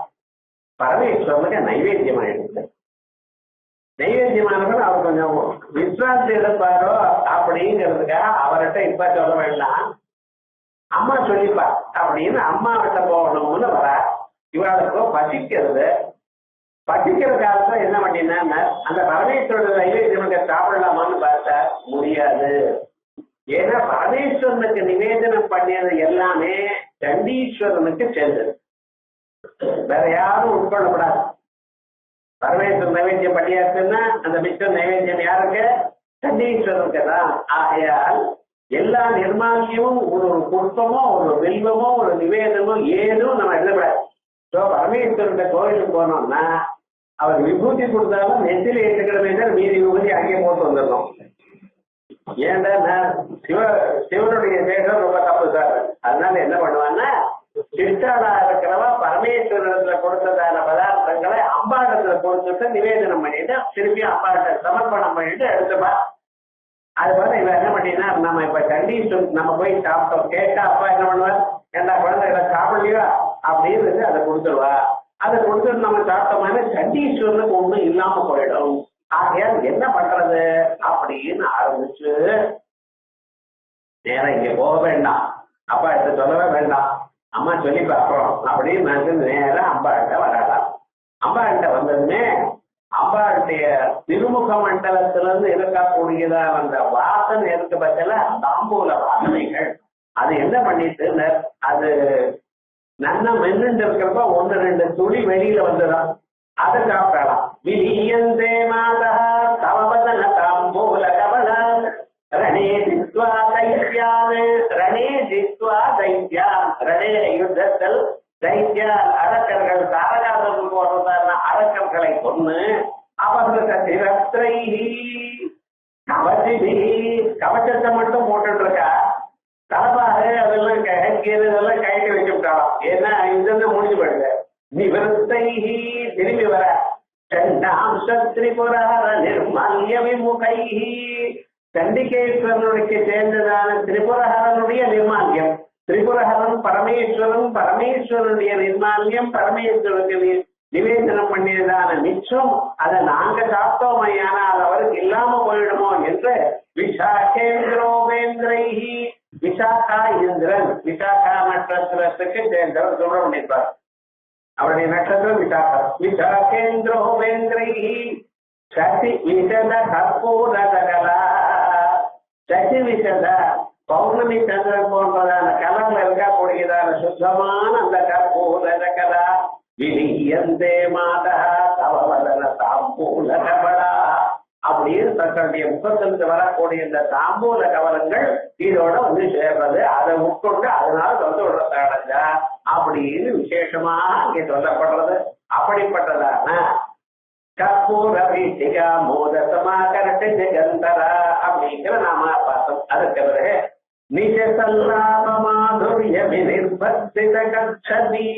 பரமேஸ்வரனுக்கு நைவேத்தியம் ஆயிடுச்சு. நைவேத்தியமானவர்கள் அவர் கொஞ்சம் விஸ்ராந்தி எடுப்பாரோ அப்படிங்கிறதுக்காக அவர்கிட்ட இப்ப சொல்ல வேண்டாம், அம்மா சொல்லிப்பா அப்படின்னு அம்மா கிட்ட போகணும்னு வர. இவளுக்கு பசிக்கிறது. பசிக்கிற காலத்துல என்ன பண்ணினா அந்த பரமேஸ்வரர் நைவேத்தியனுக்கு சாப்பிடலாமான்னு பார்த்தா முடியாது. ஏன்னா பரமேஸ்வரனுக்கு நிவேதனம் பண்ணியது எல்லாமே சண்டீஸ்வரனுக்கு சேர்ந்தது, வேற யாரும் உட்கொள்ளப்படாது. பரமேஸ்வரன் நைவேத்தியம் பண்ணியாச்சுன்னா அந்த மிச்சம் நைவேத்தியம் யாருக்கு, சண்டீஸ்வரனுக்கு தான். ஆகையால் எல்லா நிர்மாலியமும் ஒரு புஷ்பமோ ஒரு வில்வமோ ஒரு நிவேதனமோ ஏதும் நம்ம எழுதப்படாது. பரமேஸ்வரன் கோயிலுக்கு போனோம்னா அவர் விபூதி கொடுத்தாலும் நெத்தில ஏற்றுக்கிற மீதி விபூதி அங்கே போட்டு வந்துடணும். ஏன்டா சிவனுடைய சேஷம் ரொம்ப தப்பு சார். அதனால என்ன பண்ணுவான்னா சிட்டாளா இருக்கிறவா பரமேஸ்வரத்துல கொடுத்ததான பதார்த்தங்களை அம்பாடத்துல கொடுத்துட்டு நிவேதனம் பண்ணிட்டு திருப்பி அம்பாட்ட சமர்ப்பணம் பண்ணிட்டு எடுத்துப்பா. அது போல இவ என்ன பண்ணினா நம்ம இப்ப சண்டீஸ்வரன் நம்ம போய் சாப்பிட்டோம் கேட்டா அப்பா என்ன பண்ணுவார், ஏண்டா குழந்தைகளை சாப்பிடலையா அப்படின்னு அதை கொடுத்துருவா. அதை கொடுத்துட்டு நம்ம சாப்பிட்டோம்னா சண்டீஸ்வரனுக்கு ஒண்ணும் இல்லாம போயிடும். ஆகையால் என்ன பண்றது அப்படின்னு ஆரம்பிச்சு நேரம் இங்க போக வேண்டாம், அப்பா எடுத்து சொல்லவே வேண்டாம், அம்மா சொல்லி பார்ப்போம் அப்படின்னு நேரம் அம்பாட்ட வரலாம். அம்பாட்ட வந்ததுமே அம்பாளுடைய திருமுக மண்டலத்துல இருந்து இருக்கக்கூடியதா அந்த வாசனை இருக்க பட்சல தாம்பூல வாசனைகள் அது என்ன பண்ணிட்டு அது நல்லா மென்னுட்டு இருக்கிறப்ப ஒன்று ரெண்டு துளி வெளியில வந்துடும். அதை சாப்பிடலாம். விலியந்தே மாதா கவபதன தாம்பூல கவலா ரணே ஜித்வா தைத்யான் ரணே ஜித்வா தைத்யான் ரணே யுத்தத்தில் தைத்யான் அரக்கர்கள் தாரகாதம் போடுறதான அரக்கர்களை கொண்டு அவர்களுக்கு திரஸ்திரை கவச்சி கவச்சத்தை மட்டும் போட்டுட்டு இருக்கா. தலபாக அதெல்லாம் இதெல்லாம் கைட்டு வச்சுட்டாலாம். ஏன்னா இதெல்லாம் முடிஞ்சு போயிடுது. நிவர்த்தை திரும்பி வர திரிபுரஹர நிர்மால்ய விமுகை சண்டிகேஸ்வரனுக்கு சேர்ந்ததான திரிபுரஹரனுடைய நிர்மால்யம். திரிபுரஹரன் பரமேஸ்வரன், பரமேஸ்வரனுடைய நிர்மால்யம், பரமேஸ்வரனுக்கு நிவேதனம் பண்ணியதான மிச்சம் அதை நாங்க சாப்பிட்டோமையான அது அவருக்கு இல்லாம போயிடுமோ என்று விசாகேந்திரோபேந்திரை விசாகா இந்திரன் விசாகா நட்சத்திரத்துக்கு சேர்ந்தவர் சுப்பிரமணியர். அவருடைய நட்சத்திரம் விசாகா. விசாகேந்திரோபேந்திரை சசி விசத கற்பூர சகலா சசி விசத பௌர்ணமி சந்திரன் போன்றதான கலர்ல இருக்கக்கூடியதான சுத்தமான அந்த கற்பூர சகலா விலியந்தே மாதா தவவதன தாம்பூல கபலா அப்படின்னு தன்னுடைய முகத்திலிருந்து வரக்கூடிய இந்த தாம்பூல கவலங்கள் இதோட சேர்றது. அதை உட்கொண்டு அதனால சந்தோஷத்தை அடைஞ்சா அப்படின்னு விசேஷமா இங்கே சொல்லப்படுறது. அப்படிப்பட்டதான கற்பூர வீட்டிகா மோதசமா கரட்டு ஜெகந்தரா அப்படிங்கிற நாம பார்த்தோம். அதுக்கு பிறகு நிஜ சல்லாப மாதுரிய நிர்பத்தித கச்சதி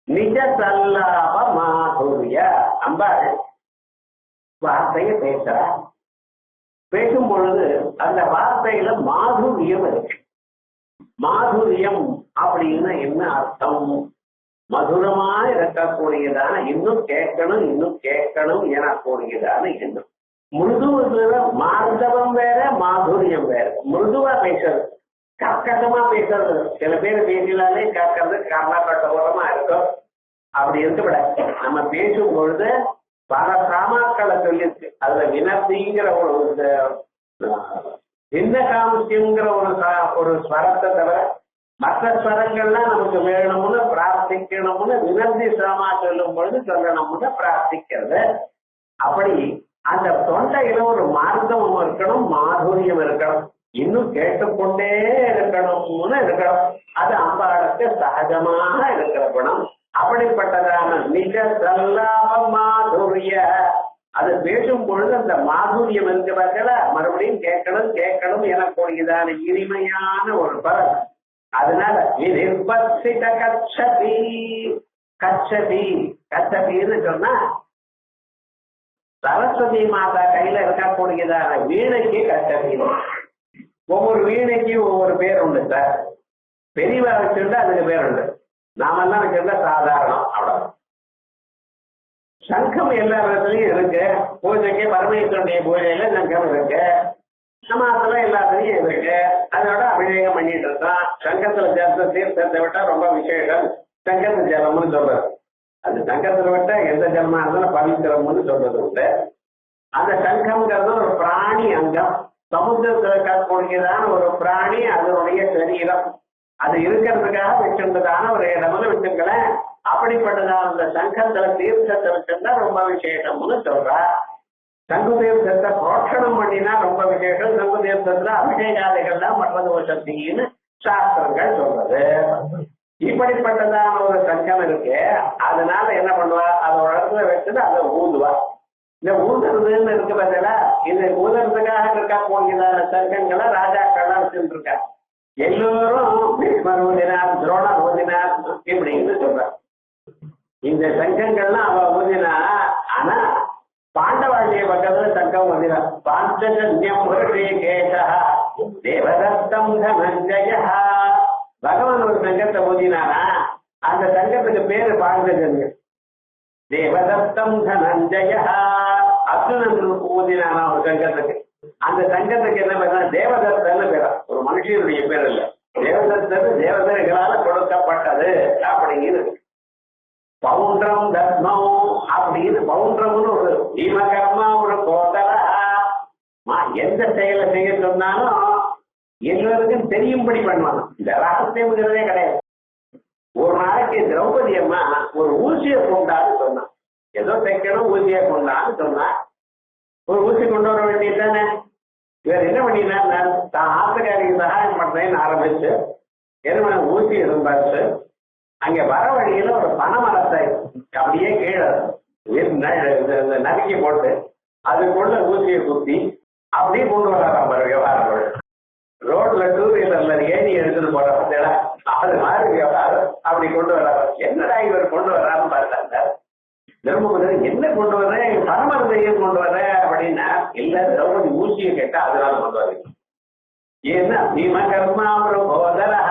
நிஜ சல்லாப மாதுரிய அம்பாள் வார்த்தையை பேசுற. பேசும் பொழுது அந்த வார்த்தையில மாதுரியம் இருக்கு. மாதுரியம் அப்படின்னு என்ன அர்த்தம்? மதுரமா இருக்கக்கூடியதான, இன்னும் கேட்கணும் எனக்கூடியதான எண்ணம். மிருதுவ மார்தவம் வேற, மாதுரியம் வேற. மிருதுவா பேசுறது, கர்க்கசமா பேசுறது. சில பேர் பேசினாலே கற்கிறது கர்ணாக்கட்டோரமா இருக்கும். அப்படி இருக்கக்கூட நம்ம பேசும் பொழுது பல சாமாக்களை சொல்லிருக்கு. அதுல வினர்த்திங்கிற ஒரு சின்ன காமியங்கிற ஒரு ஸ்வரத்தை தவிர மற்ற ஸ்வரங்கள்லாம் நமக்கு வேணும்னு பிரார்த்திக்கணும்னு வினர்த்தி சாமா சொல்லும் பொழுது சொல்லணும்னு பிரார்த்திக்கிறது. அப்படி அந்த தொண்டையில ஒரு மார்க்கமும் இருக்கணும், மாதுரியம் இருக்கணும், இன்னும் கேட்டுக்கொண்டே இருக்கணும்னு இருக்கணும். அது அம்பாளுக்கு சகஜமாக இருக்கிற குணம். அப்படிப்பட்டதான நிஜ சல்லாப மாதுரிய, அது பேசும் பொழுது அந்த மாதுரியம் இருக்கிறார்கள, மறுபடியும் கேட்கணும் எனக்கூடியதான இனிமையான ஒரு பலன். அதனால கச்சபின்னு சொன்னா சரஸ்வதி மாதா கையில இருக்கக்கூடியதான வீணைக்கு கச்சபி. ஒவ்வொரு வீணைக்கும் ஒவ்வொரு பேர் உண்டு சார். பெரியவா வச்சிருந்தா அதுக்கு பேர் உண்டு, நாமெல்லாம் வச்சிருந்தா சாதாரணம் அவ்வளவு. சங்கம் எல்லா இடத்துலயும் இருக்கு. பூஜைக்கு பரமேஸ்வரனுடைய பூஜையில சங்கம் இருக்கு, சமாசத்துல எல்லாத்துலயும் இருக்கு. அதோட அபிஷேகம் பண்ணிட்டு இருக்கான். சங்கத்துல ஜலத்தை தீர்த்தத்தை விட்டா ரொம்ப விசேஷம். சங்கத்து ஜலம்னு சொல்றது. அது சங்கத்துல விட்டா எந்த ஜலமா இருந்தாலும் பவித்திரம்னு சொல்றது உண்டு. அந்த சங்கம்ங்கிறது ஒரு பிராணி அங்கம். சமுத்திரத்தில் இருக்கக்கூடியதான ஒரு பிராணி, அதனுடைய சரீரம். அது இருக்கிறதுக்காக வச்சிருந்ததான ஒரு இடம்னு வச்சுங்களேன். அப்படிப்பட்டதான அந்த சங்கத்துல தீர்த்தத்தை வச்சிருந்தா ரொம்ப விசேஷம்னு சொல்றா. சங்கு தீர்த்தத்தை புரோட்சணம் பண்ணினா ரொம்ப விசேஷம். சங்கு தீர்த்தத்துல அபிஷேகாதிகள்லாம் மற்றது ஒரு சக்தின்னு சாஸ்திரங்கள் சொல்றது. இப்படிப்பட்டதான ஒரு சங்கம் இருக்கு. அதனால என்ன பண்ணுவா, அதோட இடத்துல வச்சுட்டு அதை ஊதுவா. இந்த ஊதுறதுன்னு இருக்கு பார்த்தா, இந்த ஊதுறதுக்காக இருக்கா போகிறதான சங்கங்களை ராஜாக்கள்லாம் வச்சுட்டு இருக்கா. எல்லோரும் பீஷ்மர் ஊதினார், துரோணர் ஊதினார் இப்படின்னு சொல்றார். இந்த சங்கங்கள்லாம் அவ ஊதினா. ஆனா பாண்டவாண்டிய பக்கத்துல சங்கம் ஊதினா. பாஞ்சஜன்யம் கேசா தேவதத்தம் தனஞ்சயா. பகவான் ஒரு சங்கத்தை ஊதினானா, அந்த சங்கத்துக்கு பேரு பாஞ்சஜன்யம். தேவதத்தம் தனஞ்சயா. அர்ஜுனன் ஊதினானா ஒரு சங்கத்துக்கு. அந்த சங்கத்துக்கு என்ன பேரா, தேவதத்தன்னு பேரா. ஒரு மனுஷனுடைய பேர் இல்ல, தேவதத்தன் தேவதர்களால கொடுக்கப்பட்டது அப்படிங்கிறது. பவுண்டரம் தர்மம் அப்படின்னு பவுண்டரம்னு ஒரு பீமகர்மா ஒரு கோதரா. எந்த செயலை செய்ய சொன்னாலும் எல்லோருக்கும் தெரியும்படி பண்ணுவாங்க. இந்த ரகசியம்ங்கிறதே கிடையாது. ஒரு நாளைக்கு திரௌபதி அம்மா ஒரு ஊசியை கொண்டான்னு சொன்னான். ஏதோ தைக்கணும், ஊசியை கொண்டான்னு சொன்னா. ஒரு ஊசி கொண்டு வர வேண்டியது தானே. இவர் என்ன பண்ணினா, தான் ஆத்துக்காரிக்கு சகாயம் பண்றேன்னு ஆரம்பிச்சு என்ன ஊசி இருந்தாச்சு. அங்க வர வழியில ஒரு பனைமரத்தை அப்படியே கீழே நறுக்கி போட்டு அதுக்குள்ள ஊசியை குத்தி அப்படியே கொண்டு வராராம் விவகாரங்கள். ரோட்ல டூ வீலர்ல ஏணி எடுத்துட்டு போற பார்த்தா அது மாதிரி விவகாரம் அப்படி கொண்டு வர்றாரு. என்னடா இவர் கொண்டு வர்றாருன்னு பார்த்தாங்க. தர்மபுரம் என்ன கொண்டு வர்றேன், பரமரத்தையும் கொண்டு வர்றேன் அப்படின்னா, இல்ல திரௌபதி ஊசியை கேட்டா அதனால கொண்டு வரீங்க. ஏன்னா பீமகர்மா ஒரு போதரா,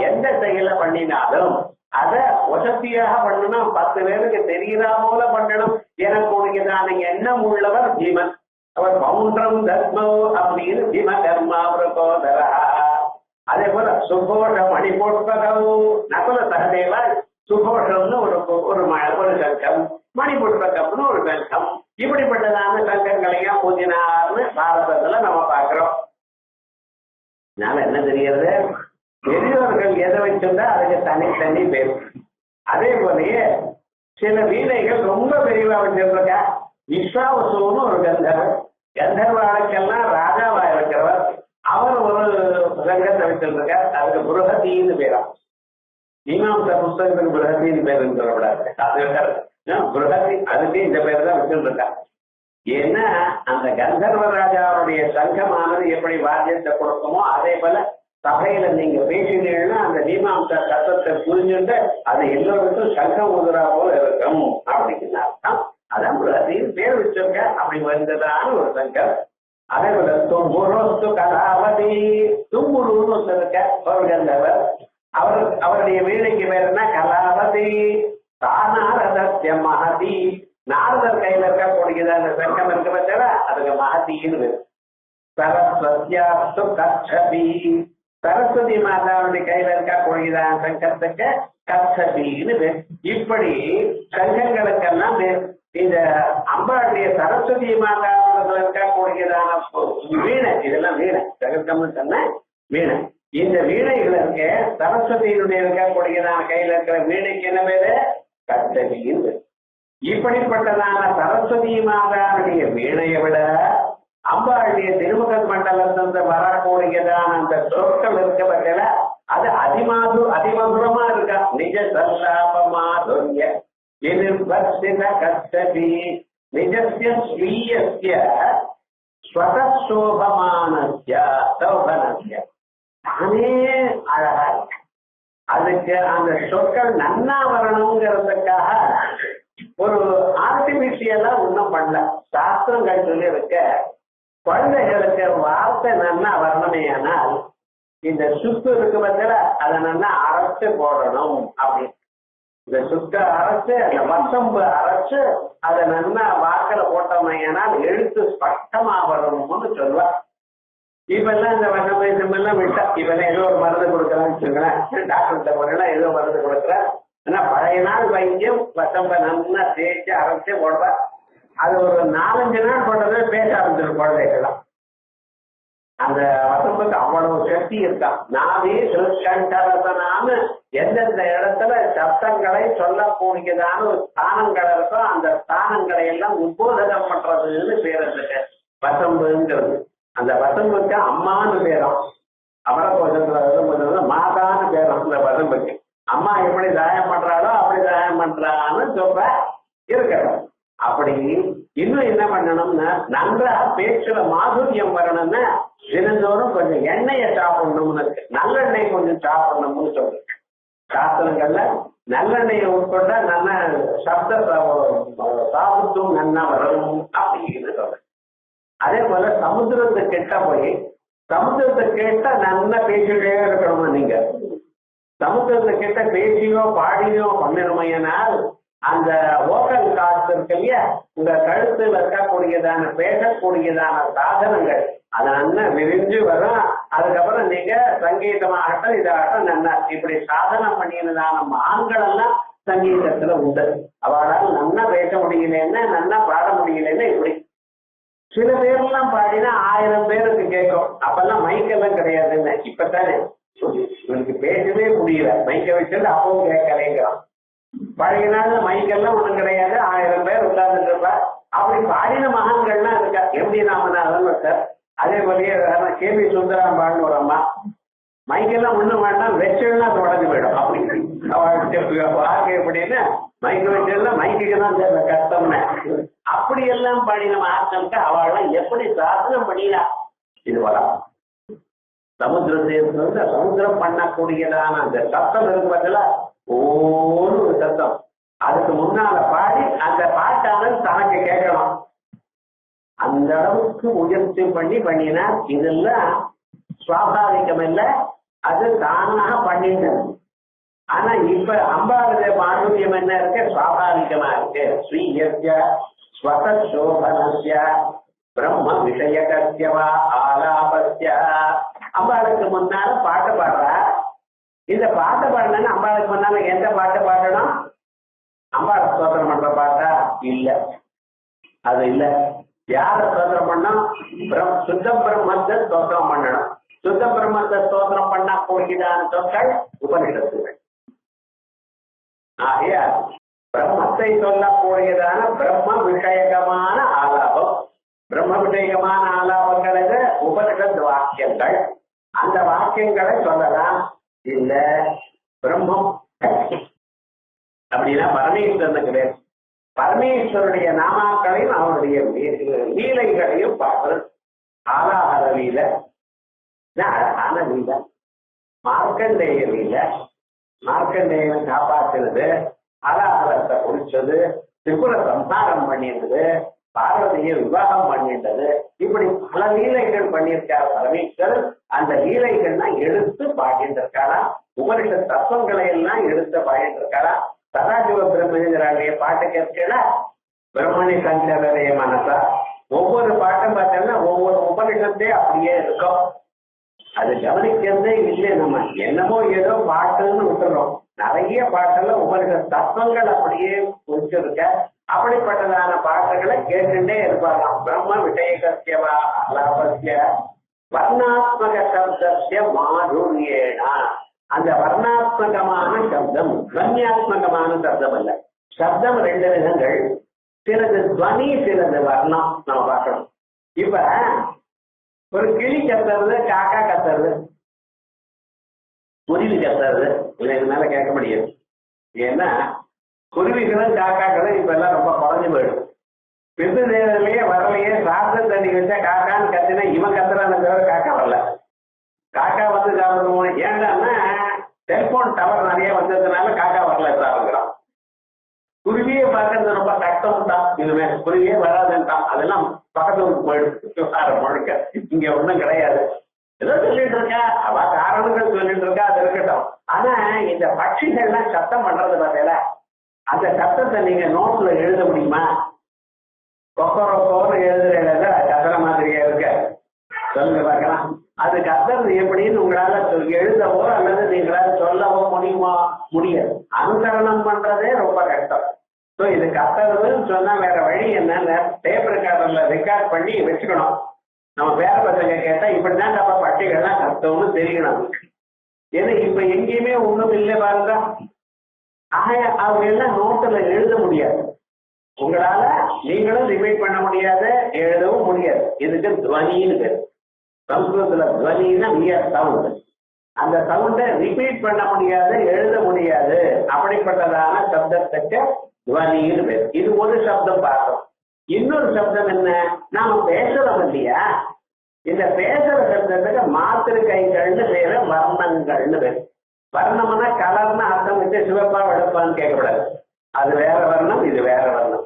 எந்த செயலை பண்ணினாலும் அத வசதியாக பண்ணணும், 10 பேருக்கு தெரிகிறா போல பண்ணணும் எனக்குதான எண்ணம் உள்ளவர் பீமன். அவர் பவுண்டரம் தர்மம் அப்படின்னு பீமகர்மா ஒரு போதரா. அதே போல சுகோஷ மணிபுஷ்பகம், நகுல சகதேவா சுகோஷம்னு ஒரு சங்கம், மணிபுஷ்பகம்னு ஒரு சங்கம். இப்படிப்பட்டதான சங்கங்களையும் பூஜினார்னு பாரதத்துல நம்ம பார்க்கிறோம். அதனால என்ன தெரிகிறது, பெரியவர்கள் எதை வச்சிருந்தா அதுக்கு தனி பேர். அதே போலயே சில வீணைகள் ரொம்ப பெரியவா வச்சிருக்க. விஸ்வாவசுன்னு ஒரு கந்தர்வர், கந்தர்வாளுக்கெல்லாம் ராஜாவா இருக்கிறவர். அவர் ஒரு சங்கத்தை வச்சிருக்கார். அதுக்கு புருஹதின்னு பேரா. மீமாம்சா புஸ்தகத்துக்கு புருஹதின்னு பேருன்னு சொல்லக்கூடாது. அது புருஹதி, அதுக்கு இந்த பேர் தான் வச்சிருக்கார். ஏன்னா அந்த கந்தர்வ ராஜாவுடைய சங்கமானது எப்படி வாத்தியத்தை கொடுக்குமோ அதே போல சபையில நீங்க பேசினீங்கன்னா அந்த மீமாம்சா தத்துவத்தை புரிஞ்சுட்டு அது எல்லோருக்கும் சங்கம் உதுரா போல இருக்கும் அப்படின்னு அர்த்தம். அதான் புருஹதின்னு பேர் வச்சிருக்க. அப்படி வந்ததான ஒரு சங்கம். அதே போல தும்புரோஸ்து கலாவதி, தும்புருன்னு இருக்க அவர்கள் அவருடைய வீணைக்கு பேர் என்ன? கலாவதி. தானாரதத்ய மகதி, நாரதர் கையில இருக்கக்கூடியது அந்த சங்கம் இருக்க பட்சல அதுக்கு மகதின்னு. சரஸ்வத்யாஸ்து கச்சபி, சரஸ்வதி மாதாவுடைய கையில இருக்கக்கூடியதான சங்கத்துக்கு கச்சபின்னு. இப்படி சங்கங்களுக்கெல்லாம் இந்த அம்பாளுடைய சரஸ்வதி மாதாவில் இருக்கக்கூடியதான வீணை, இதெல்லாம் வீணை, சகத்தம்னு சொன்ன வீணை. இந்த வீணைகள் இருக்க சரஸ்வதியினுடைய இருக்கக்கூடியதான கையில இருக்கிற வீணைக்கு என்ன பேரு? கச்சபின்னு. இப்படிப்பட்டதான சரஸ்வதி மாதாவுடைய வீணையை விட அம்பாளுடைய திருமுக மண்டலத்திலிருந்து வரக்கூடியதான அந்த சொற்கள் இருக்க பட்சல அது அதிமதுரமா இருக்கா. நிஜ சல்லாபமாதுரிய நிர்வர்ஷித கச்சபி நிஜஸ்ய ஸ்வீயஸ்ய ஸ்வதசோபமானஸ்ய சௌபனஸ்ய, தானே அழகா இருக்கு. அதுக்கு அந்த சொற்கள் நன்னா வரணுங்கிறதுக்காக ஒரு ஆர்டிபிஷியலா ஒன்றும் பண்ணல. சாஸ்திரங்கள் சொல்லி இருக்க குழந்தைகளுக்கு வார்த்தை நன்னா வரணுமே, ஆனால் இந்த சுத்து இருக்கு பத்தில அதை நன்னா அரைச்சு போடணும் அப்படின்னு. இந்த சுத்த அரைச்சு அந்த வசம்பு அரைச்சு அதை நன்னா வாக்கில போட்டோமையானால் எழுத்து ஸ்பஷ்டமா வரணும்னு சொல்லுவா. இப்பெல்லாம் இந்த வசம்பு எல்லாம் விட்டா இப்பெல்லாம் ஏதோ ஒரு மருந்து கொடுக்கலாம்னு வச்சுங்களேன். டாக்டர்கிட்ட போனா ஏதோ மருந்து கொடுக்குறேன். ஆனா பழைய நாள் வைத்தியம் வசம்ப நல்லா தேய்ச்சி அரைச்சு போடுவா. அது ஒரு 4-5 நாள் போட்டதே பேச ஆரம்பிச்சிடும் குழந்தைகள்லாம். அந்த வசம்புக்கு அவ்வளவு சக்தி இருக்கான். நாவே திருஷ்கண்டரசனான்னு எந்தெந்த இடத்துல சப்தங்களை சொல்லக்கூடியதான ஒரு ஸ்தானங்கள் இருக்கோ அந்த ஸ்தானங்களை எல்லாம் உபோதகம் பண்றதுன்னு பேர் இருக்கு வசம்புங்கிறது. அந்த வசம்புக்கு அம்மான்னு பேரும், அமரகோஷத்துல மாதான்னு பேரும். அந்த வசம்புக்கு அம்மா எப்படி தாயம் பண்றாளோ அப்படி தாயம் பண்றான்னு சொல்ற இருக்கட்டும். அப்படி இன்னும் என்ன பண்ணணும்னா நன்றா பேச்சுல மாதுரியம் வரணும்னா தினந்தோறும் கொஞ்சம் எண்ணெயை சாப்பிடணும்னு இருக்கு. நல்லெண்ணெய் கொஞ்சம் சாப்பிடணும்னு சொல்றேன் சாஸ்திரங்கள்ல. நல்லெண்ணெயை உட்கொண்டா நல்லா சப்த சாப்பிட்டும் நன்னா வரணும் அப்படின்னு சொல்றேன். அதே போல சமுத்திரத்துக்கு கிட்ட போய் சமுத்திரத்தை கேட்டா நல்லா பேசிட்டே இருக்கணுமா நீங்க. சமுத்திரத்தை கிட்ட பேசியோ பாடியோ பண்ணணுமையினால் அந்த ஓக்கல் காசு இருக்கு இல்லையா, உங்க கழுத்துல இருக்கக்கூடியதான பேசக்கூடியதான சாதனங்கள் அது நல்லா விரிஞ்சு வரும். அதுக்கப்புறம் நீங்க சங்கீதமாகட்டும் இதாகட்டும் நல்லா இப்படி சாதனம் பண்ணினதான ஆண்கள் எல்லாம் சங்கீதத்துல உண்டு. அவளால் நல்லா பேச முடியலன்னா நல்லா பாட முடியலன்னா இப்படி. சில பேர்லாம் பாடினா 1000 பேருக்கு கேட்கும். அப்பெல்லாம் மைக்கெல்லாம் கிடையாதுன்னு. இப்பத்தானே இவனுக்கு பேசவே முடியல, மைக்க வச்சது அப்பவும் கேட்கலேங்கிறான். பழைய நாள்ல மைக்கெல்லாம் ஒண்ணும் கிடையாது, 1000 பேர் உட்கார்ந்துட்டு இருப்பா. அப்படி பாடின மகான்கள்லாம் இருக்கா. எப்படி ராமநாதன் சார், அதே போலயே கேபி சுந்தராம்பாள்னு ஒரு அம்மா, மைக்கெல்லாம் ஒண்ணும் வேண்டாம் வெச்செல்லாம் தொடர்ந்து போயிடும். அப்படி வாக்கு எப்படின்னா மைக்க வச்செல்லாம் மைக்கு தான் சேர்ந்த கஷ்டம்னு அப்படி எல்லாம் பாடின மகான்களுக்கு அவள்லாம் எப்படி சாதனம் பண்ணிடா. இது வரலாம் சமுத்திரத்தை சமுத்திரம் பண்ணக்கூடியதான அந்த சத்தம் இருக்கு பார்த்தல, ஒரு சத்தம். அதுக்கு முன்னால பாடி அந்த பாட்டானது தனக்கு கேட்கணும். அந்த அளவுக்கு முயற்சி பண்ணினா இதெல்லாம் சுவாபாவிகம் இல்ல, அது தானாக பண்ணிட்டது. ஆனா இப்ப அம்பாளுடைய மாதுரியம் என்ன இருக்கு? சுவாபாவிகமா இருக்கு. ஸ்ரீயஸ்ய ஸ்வதசோபனஸ்ய பிரம்ம விஷயகஸ்யவா ஆலாபஸ்ய. அம்பாளுக்கு முன்னால பாட்டு பாடுறா. இந்த பாட்டு பாடணும்னா அம்பாளுக்கு முன்னால எந்த பாட்டு பாடணும்? அம்பாளை ஸ்தோத்திரம் பண்ற பாட்டா? இல்ல, அது இல்ல. யார ஸ்தோத்திரம் பண்ணணும்? சுத்த பிரம்மத்தை ஸ்தோத்திரம் பண்ணணும். சுத்த பிரம்மத்தை ஸ்தோத்திரம் பண்ண போகிறான சொற்கள் உபனிஷத்துகள். ஆகையா பிரம்மத்தை சொல்லக்கூடியதான பிரம்ம விஷயகமான ஆலாபம். பிரம்ம விஷயகமான ஆலாபங்களுக்கு உபனிஷத் வாக்கியங்கள். அந்த வாக்கியங்களை சொல்லலாம். இல்ல பிரம்மம் அப்படின்னா பரமேஸ்வரனுக்கு கிடையாது. பரமேஸ்வருடைய நாமாக்களையும் அவருடைய லீலைகளையும் பார்க்கணும். ஆலாஹர லீலை, அழகான லீலை. மார்க்கண்டேய லீலை, மார்க்கண்டேயனை காப்பாற்றுறது, ஆலாஹரத்தை குடிச்சது, திரிபுர சம்ஹாரம் பண்ணிடுறது, பார்வதியை விவாகம் பண்ணிட்டது. இப்படி பல லீலைகள் பண்ணியிருக்கார் பரமேஸ்வரர். அந்த லீலைகள்லாம் எடுத்து பாடிட்டு இருக்காரா, உபனிஷத் தத்துவங்களை எல்லாம் எடுத்து பாடிட்டு இருக்காரா. சதாசிவ பிரம்மேந்திராவுடைய பாட்டு கேட்கல, பிரம்மணி சஞ்சரிய மனசா. ஒவ்வொரு பாட்டும் பார்த்தோம்னா ஒவ்வொரு உபனிஷத்தே அப்படியே இருக்கும். அது கவனிக்கிறதே இல்லை. நம்ம என்னமோ ஏதோ பாட்டுன்னு விட்டுறோம். நிறைய பாட்டுல உபனிஷத் தத்துவங்கள் அப்படியே குறிச்சிருக்க. அப்படிப்பட்டதான பாட்டுகளை கேட்டுட்டே இருப்பாராம். பிரம்ம விஷயகசியவா அலாபசிய வர்ணாத்மக சப்தசிய மாதுரியேனா. அந்த வர்ணாத்மகமான சப்தம் துவன்யாத்மகமான சப்தம் அல்ல. சப்தம் ரெண்டு விதங்கள், சிலது துவனி, சிலது வர்ணம். நம்ம பார்க்கணும். இப்ப ஒரு கிளி கத்துறது, காக்கா கத்துறது, குருவி கத்துறது, இல்லை இதனால கேட்க முடியாது. ஏன்னா குருவிகளும் காக்காக்களும் இப்ப எல்லாம் ரொம்ப குறைஞ்சு போயிடும். பிந்து நேரத்திலேயே வரலையே, சாப்பிட்டு தண்ணி வச்சா காக்கான்னு கத்தினா இவன் கத்துறான்னு தவிர காக்கா வரல. காக்கா வந்து சாப்பிடுவோம். ஏன்னா செல்போன் டவர் நிறைய வந்ததுனால காக்கா வரல சாப்பிடுறான். குருவியே பார்க்கறது ரொம்ப கஷ்டம் தான். இதுமே குருவியே வராதுன்ட்டான். அதெல்லாம் பக்கத்து போயிடும் முழுக்க. இங்க ஒண்ணும் கிடையாது. ஏதோ சொல்லிட்டு இருக்கா, அவ காரணங்கள் சொல்லிட்டு இருக்கா, அது இருக்கட்டும். ஆனா இந்த பட்சிகள்லாம் சத்தம் பண்றது பார்த்தீங்களா, அந்த சத்தத்தை நீங்க நோட்ல எழுத முடியுமா? கொக்கரோன்னு எழுதுற கத்துற மாதிரியே இருக்க. சொல்லுங்க பார்க்கலாம். அது கத்துறது எப்படின்னு உங்களால எழுதவோ அல்லது நீங்களால சொல்லவோ முடியுமா? முடியாது. அனுசரணம் பண்றதே ரொம்ப கஷ்டம். ஸோ இது கத்துறதுன்னு சொன்னா வேற வழி என்னன்னு டேப் ரெக்கார்டர்ல ரெக்கார்ட் பண்ணி வச்சுக்கணும். நம்ம பேர பசங்க கேட்டா இப்படிதான் நம்ம பட்டிகள்லாம் கத்தோம்னு தெரியணும். ஏன்னா இப்ப எங்கேயுமே ஒண்ணும் இல்லை பாருங்க. அவங்க எல்லாம் நோட்டுல எழுத முடியாது. உங்களால நீங்களும் ரிப்பீட் பண்ண முடியாது, எழுதவும் முடியாது. இதுக்கு துவனின்னு பேரு. சம்ஸ்கிருதத்துல துவனின்னா சவுண்ட். அந்த சவுண்டை ரிப்பீட் பண்ண முடியாது, எழுத முடியாது. அப்படிப்பட்டதான சப்தத்துக்கு துவனின்னு பேரு. இது ஒரு சப்தம் பார்த்தோம். இன்னொரு சப்தம் என்ன? நாம பேசுறோம் இல்லையா, இந்த பேசுற சப்தத்துக்கு மாத்திருக்கைகள்னு பேரு, வர்ணங்கள்னு பேரு. வர்ணம்னா கலர்னு அர்த்தம் வச்சு சிவப்பா வெளுப்பான்னு கேட்கக்கூடாது. அது வேற வர்ணம், இது வேற வர்ணம்.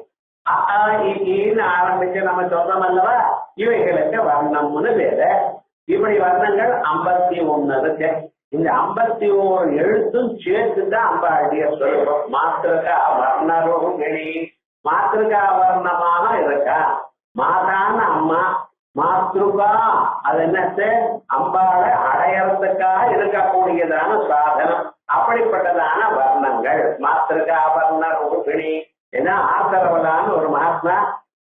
ஆரம்பிச்சு நம்ம சொல்றோம் அல்லவா, இவைகளுக்கு வர்ணம்னு பேரு. இப்படி வர்ணங்கள் 51 இருக்கு. இந்த 51 எழுத்தும் சேர்த்துதான் அம்பாளுடைய சொல்லுவோம். மாத்திருக்கா வர்ணரும் வெளி, மாத்திருக்கா வர்ணமாக இருக்கா. மாதான அம்மா, மாத்ருகா அது என்னத்து? அம்பாளை அடையறதுக்காக இருக்கக்கூடியதான சாதனம். அப்படிப்பட்டதான வர்ணங்கள் மாத்திருக்கா வர்ணரும் வெளி. ஏன்னா ஆத்தரவலான்னு ஒரு மகாத்மா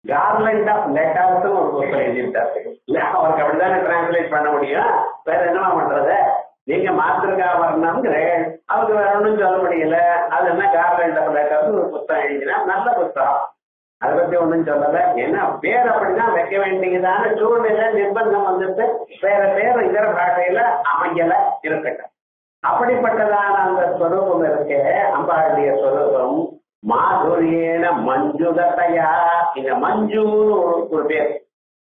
கார்லண்ட் ஆஃப் லெட்டர்ஸ் ஒரு புத்தகம் எழுதிட்டாரு. இல்ல அவருக்கு அப்படித்தானே டிரான்ஸ்லேட் பண்ண முடியும். வேற என்னமா பண்றது? நீங்க மாத்திருக்கா வர்ணம்ங்கிற அவருக்கு வேற ஒன்றும் சொல்ல முடியல. அது என்ன கார்லண்ட் ஆஃப் லெட்டர்ஸ் ஒரு புத்தகம் எழுதினா நல்ல புத்தகம். அதை பத்தி ஒன்றும் சொல்லல. ஏன்னா பேர் அப்படிதான் வைக்க வேண்டியதான சூழ்நிலை நிர்பந்தம் வந்துட்டு வேற பேர் இதர பாஷையில அமையல இருக்கட்டும். அப்படிப்பட்டதான அந்த ஸ்வரூபம் இருக்கு அம்பாளுடைய ஸ்வரூபம். மாதுரியேன மஞ்சுதத்தையா. இந்த மஞ்சுன்னு ஒரு பேர்,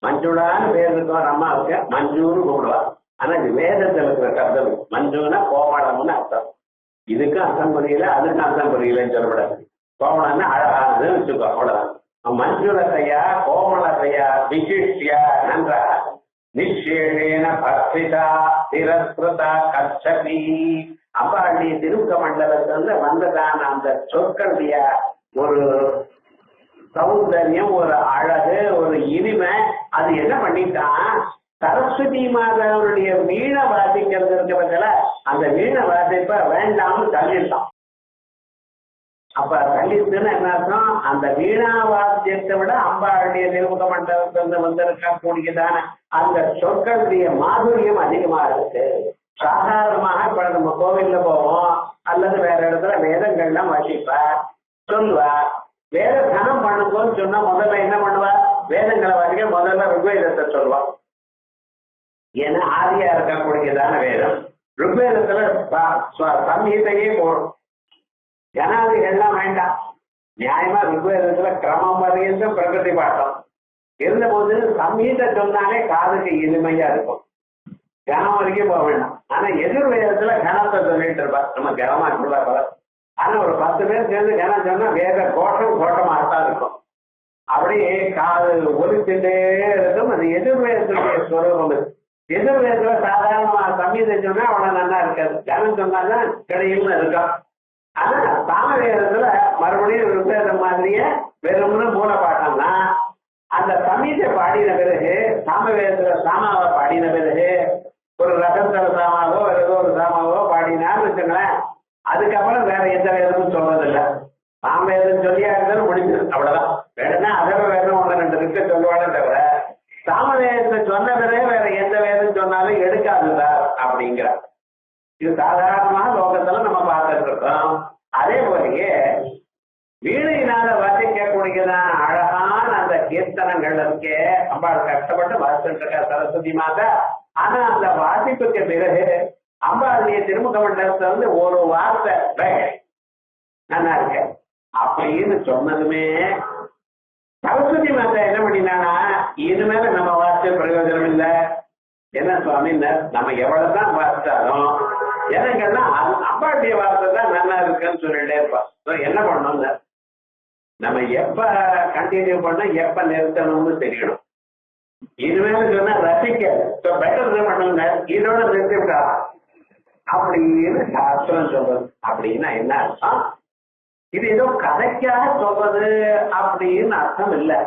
மஞ்சுளான்னு பேர் இருக்கும் அம்மாவுக்கு. மஞ்சுன்னு கூப்பிடுவா. ஆனா இது வேதத்தில் இருக்கிற சப்தம். மஞ்சுன்னா கோமளம்னு அர்த்தம். இதுக்கும் அர்த்தம் புரியல, அதுக்கும் அர்த்தம் புரியலன்னு சொல்லக்கூடாது. கோமளம்னா அழகானதுன்னு வச்சுக்கோ, அவ்வளவுதான். மஞ்சுளத்தையா கோமளத்தையா விசிஷ்யா நன்றா நிச்சேன பக்திதா திரஸ்கிருதா கச்சபி. அம்பாளுடைய திருமுக மண்டலத்திலிருந்து வந்ததான அந்த சொற்களுடைய ஒரு சௌந்தர்யம், ஒரு அழகு, ஒரு இனிமை, அது என்ன பண்ணிட்டான்? சரஸ்வதி மாதாவுடைய வீணை வாசிக்கிறது இருக்கிறதுல அந்த வீணை வாசிப்ப வேண்டாம்னு தள்ளிட்டான். அப்ப தள்ளிட்டுன்னு என்ன அர்த்தம்? அந்த வீணா வாத்தியத்தை விட அம்பாளுடைய திருமுக மண்டலத்திலிருந்து வந்திருக்கக்கூடியதான அந்த சொற்களுடைய மாதுரியம் அதிகமா இருக்கு. சாதாரணமாக இப்ப நம்ம கோவில்ல போவோம் அல்லது வேற இடத்துல வேதங்கள்லாம் வாசிப்பா சொல்லுவா. வேத தனம் பண்ணுங்கன்னு சொன்னா முதல்ல என்ன பண்ணுவா? வேதங்களை வாசிக்க முதல்ல ருக்வேதத்தை சொல்லுவா. ஏன்னா ஆதியா இருக்கக்கூடியதான வேதம். ருக்வேதத்துல சம்ஹிதையே போடும். ஜனாதிகள்லாம் வேண்டாம். நியாயமா ருக்வேதத்துல கிரமம் வரையும் பிரகதி பாட்டம் இருந்த போது சம்ஹிதை சொன்னாலே காதுக்கு இனிமையா இருக்கும். கனம் வரைக்கும் போக வேண்டாம். ஆனா எதிர்வேதத்துல கனத்தை சொல்லிட்டு இருப்பா. நம்ம கனமா சொல்லுவா பல. ஆனா ஒரு 10 பேர் சேர்ந்து கனம் சொன்னா வேத கோஷம் கோஷமாகத்தான் இருக்கும். அப்படியே காது ஒலிச்சுட்டே இருக்கும். அது எதிர்வேதத்துடைய ஸ்வரூபம். எதிர்வேதத்துல சாதாரணமா சங்கீதம் சொன்னா அவனை நல்லா இருக்காது, ஜனம் சொன்னாதான் கிடையும்னு இருக்கான். ஆனா சாமவேதத்துல மறுபடியும் ருக்வேதம் மாதிரியே வெறும்னு மூல பாட்டம்னா அந்த சமீதை பாடின பிறகு சாமவேதத்துல சாமாவை பாடின பிறகு ஒரு ரகந்தர சாமாவோ ஏதோ ஒரு சாமாவோ பாடினான்னு வச்சுங்களேன், அதுக்கப்புறம் வேற எந்த வேதமும் சொல்றதில்லை. சாமவேதம் சொல்லியா இருந்தாலும் முடிஞ்சது, அவ்வளவுதான். வேணும்னா அதர்வ வேதம் ஒண்ணு ரெண்டு இருக்க சொல்லுவானே தவிர சாமவேதத்தை சொன்ன பிறகு வேற எந்த வேதம் சொன்னாலும் எடுக்காதுதான் அப்படிங்கிறார். இது சாதாரணமான லோகத்துல நம்ம பார்த்துட்டு இருக்கோம். அதே போலயே வீணையினால வாசிக்கக்கூடியதான அழகான அந்த கீர்த்தனங்கள் இருக்கே, அம்பாள் கஷ்டப்பட்டு வாசிச்சுட்டு இருக்க சரஸ்வதி மாதா. ஆனா அந்த வாசிப்புக்கு பிறகு அம்பாளுடைய திருமுக மண்டலத்துல வந்து ஒரு வார்த்தை நல்லா இருக்க அப்படின்னு சொன்னதுமே சரஸ்வதி மாதா என்ன பண்ணினானா, இனிமேல நம்ம வாசிச்ச பிரயோஜனம் இல்லை. என்ன சுவாமி, நம்ம எவ்வளவுதான் வாசிச்சாலும் எனக்கெல்லாம் அம்பாளுடைய வார்த்தை தான் நல்லா இருக்குன்னு சொல்லிட்டே இருப்பான். என்ன பண்ணணும், நம்ம எப்ப கண்டினியூ பண்ண எப்ப நிறுத்தணும்னு தெரியணும். இனிமேல சொன்னா ரசிக்க பெட்டர் பண்ணுங்க, இதோட நிறுத்தி விட்டா அப்படின்னு சாஸ்திரம் சொல்றது. அப்படின்னா என்ன அர்த்தம், இது ஏதோ கதைக்காக சொல்றது அப்படின்னு அர்த்தம் இல்லை.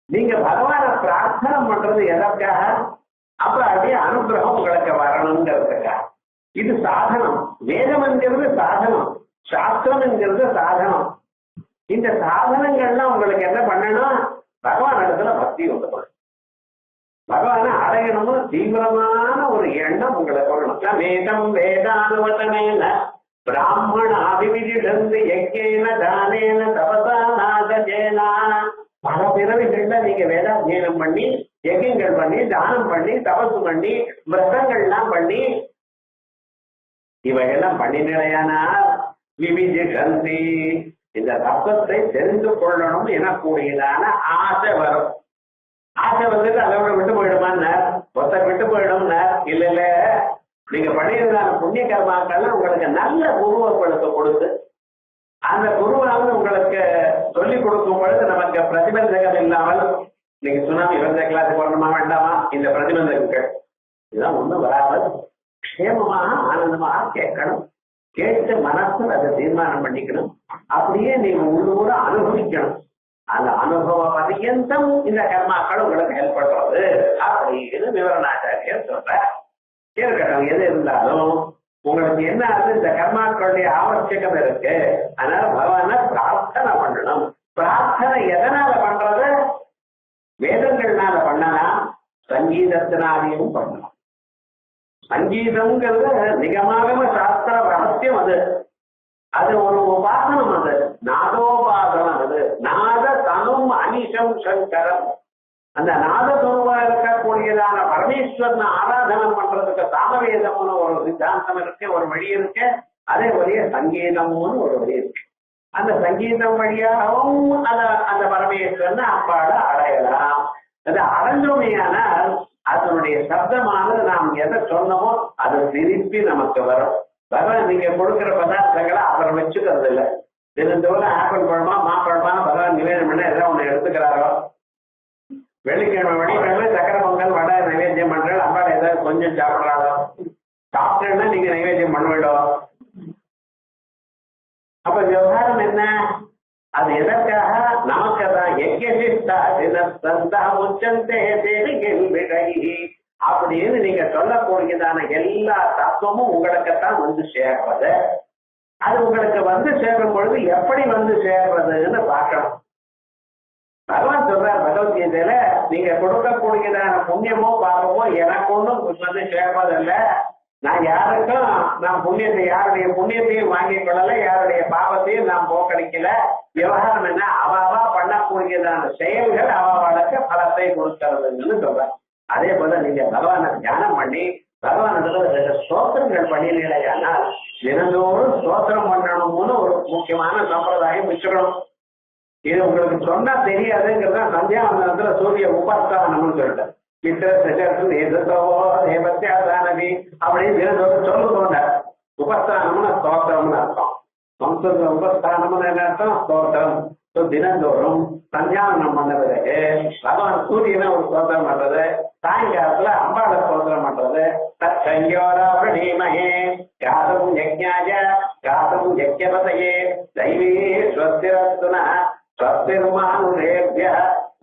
நீங்க பகவான பிரார்த்தனை பண்றது எதற்காக, அப்ப அதே அனுகிரகம் உங்களுக்கு வரணுங்கிறதுக்காக. இது சாதனம். வேதம் என்கிறது சாதனம், சாஸ்திரம் என்கிறது சாதனம். இந்த சாதனங்கள்லாம் உங்களுக்கு என்ன பண்ணணும், பகவான் இடத்துல பக்தி உண்டு, பகவான அடையணும்னு தீவிரமான ஒரு எண்ணம் உங்களுக்கு வரணும். வேதம் வேதானுவதனேன பிராமண அபிவிதிடந்து யஜ்ஞேன தானேன தபசா நாகஜேனா. பல பிறவிகள்ல நீங்க வேதாத்தியனம் பண்ணி யஜ்ஞங்கள் பண்ணி தானம் பண்ணி தபசு பண்ணி விரதங்கள்லாம் பண்ணி இவையெல்லாம் பண்ணினையானா விவிதிடந்தி இந்த தத்துவத்தை தெரிந்து கொள்ளணும் எனக்கூடியதான ஆசை வரும். ஆசை வந்துட்டு அதோட விட்டு போயிடுமான்னு ஒருத்தர் விட்டு போயிடும்னா இல்ல இல்ல, நீங்க பண்ணியிருந்தான புண்ணிய கர்மாக்கள்லாம் உங்களுக்கு நல்ல குருவங்களுக்கு கொடுத்து அந்த குருவானது உங்களுக்கு சொல்லிக் கொடுக்கும் பொழுது நமக்கு பிரதிபந்தகம் இல்லாமல் நீங்க சுனாமி விவசாய கிளாஸுக்கு வரணுமா வேண்டாமா, இந்த பிரதிபந்தகங்கள் இதெல்லாம் ஒண்ணும் வராமல் க்ஷேமமாக ஆனந்தமாக கேட்கணும். கேட்டு மனசுல அதை தீர்மானம் பண்ணிக்கணும். அப்படியே நீங்க உள்ளூர அனுபவிக்கணும். அந்த அனுபவ பரியந்தம் இந்த கர்மாக்கள் உங்களுக்கு ஹெல்ப் பண்றது அப்படின்னு விவரணாச்சாரியர் சொல்ற. இருக்கட்டும், எது இருந்தாலும் உங்களுக்கு என்ன ஆகுது, இந்த கர்மாக்களுடைய ஆவசியகம் இருக்கு. அதனால பகவான பிரார்த்தனை பண்ணணும். பிரார்த்தனை எதனால பண்றது, வேதங்கள்னால பண்ணலாம், சங்கீதத்தினாலையும் பண்ணலாம். சங்கீதம்ங்கிறது நிகமாகம சாஸ்திர ரகசியம். அது ஒரு உபாசனம், அது நாதோபாசனம். அது நாத தனும் அனிஷம் சங்கரம். அந்த நாத துருவா இருக்கக்கூடியதான பரமேஸ்வரனை ஆராதனம் பண்றதுக்கு சாமவேதம்னு ஒரு சித்தாந்தம் இருக்கு, ஒரு வழி இருக்கு. அதே வழிய சங்கீதம்னு ஒரு வழி இருக்கு. அந்த சங்கீதம் வழியாகவும் அந்த பரமேஸ்வரனை அப்பாட அடையலாம். அது அடைஞ்சோமையானால் அதனுடைய சப்தமானது நாம் எதை சொன்னமோ அது திருப்பி நமக்கு வரும். பகவான் நீங்க கொடுக்குற பதார்த்தங்களை அவர் வச்சுக்கிறது இல்லை. தினந்தோறும் ஆப்பிள் பழமா மாப்பழமா பகவான் நிவேதம் பண்ண ஏதாவது ஒண்ணு எடுத்துக்கிறாரோ, வெள்ளிக்கிழமை வெள்ளிக்கிழமை சக்கரை பொங்கல் வடை நைவேத்தியம் பண்றாரு, அம்பாள் ஏதாவது கொஞ்சம் சாப்பிட்றாரோ, சாப்பிட்டேன்னா நீங்க நைவேத்தியம் பண்ணிவிடும். அப்ப விவகாரம் என்ன, அது எதற்காக, நமக்கு தான் அப்படின்னு நீங்க சொல்லக்கூடியதான எல்லா தத்துவமும் உங்களுக்குத்தான் வந்து சேர்றது. அது உங்களுக்கு வந்து சேரும் பொழுது எப்படி வந்து சேர்றதுன்னு பார்க்கணும். பகவான் சொல்றார் பகவத்கீதையில, நீங்க கொடுக்கக்கூடியதான புண்ணியமோ பாவமோ எனக்கு ஒன்றும் வந்து சேர்வதில்ல. நான் யாருக்கும் நான் புண்ணியத்தை யாருடைய புண்ணியத்தையும் வாங்கிக் கொள்ளல, யாருடைய பாவத்தையும் நான் போக்கடிக்கல. விவகாரம் என்ன, அவாவா பண்ணக்கூடியதான செயல்கள் அவாவாளுக்கு பலத்தை கொடுக்கிறதுன்னு சொல்றேன். அதே போல நீங்க பகவானை தியானம் பண்ணி பகவானுக்கு ஸ்தோத்திரங்கள் பண்ணினால் தினந்தோறும் ஸ்தோத்திரம் பண்ணணும்னு ஒரு முக்கியமான சம்பிரதாயம் வச்சுக்கணும். இது உங்களுக்கு சொன்னா தெரியாதுங்கிறத சந்தியாவந்தனத்துல சூரிய உபாஸ்தானம்னு சொல்லிட்டேன். அப்படின்னு தினந்தோறும் சொல்லுதோண்ட உபஸ்தானம்னு ஸ்தோத்திரம்னு அர்த்தம். உபஸ்தானம் என்ன அர்த்தம்? ஸ்தோத்திரம். தினந்தோறும் சந்தியாவனம் பண்ண பிறகு பகவான் சூரியனை ஒரு ஸ்தோத்திரம் பண்றது, சாயங்காலத்துல அம்பாள ஸ்தோத்திரம் பண்றது. தற்சயோராவணீமஹே காதம் யஜ்ஞாய காதம் யஜ்ஞபதயே தைவே ஸ்வஸ்திரஸ்துன ஸ்வஸ்திர்மானுரேப்ய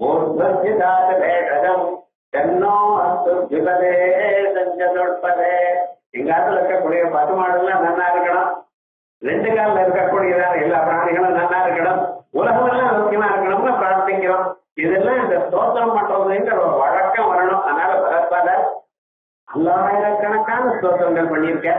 ஊர்த்வஸ்யதாத வேஷகம் தென்னோ அஸ்து ஜிபதே சஞ்சதோட்பதே. எங்காத்துல இருக்கக்கூடிய பசுமாடுலாம் நன்னா இருக்கணும், ரெண்டு காலில் இருக்கக்கூடியதான எல்லா பிராணிகளும் நல்லா இருக்கணும், உலகம் எல்லாம் ஆரோக்கியமா இருக்கணும்னு பிரார்த்திக்கிறோம். இதெல்லாம் இந்த ஸ்தோத்திரம் பண்றதுங்கிற ஒரு வழக்கம் வரணும். அதனால பகவத்பாதர் 1000கணக்கான ஸ்தோத்திரங்கள் பண்ணியிருக்க.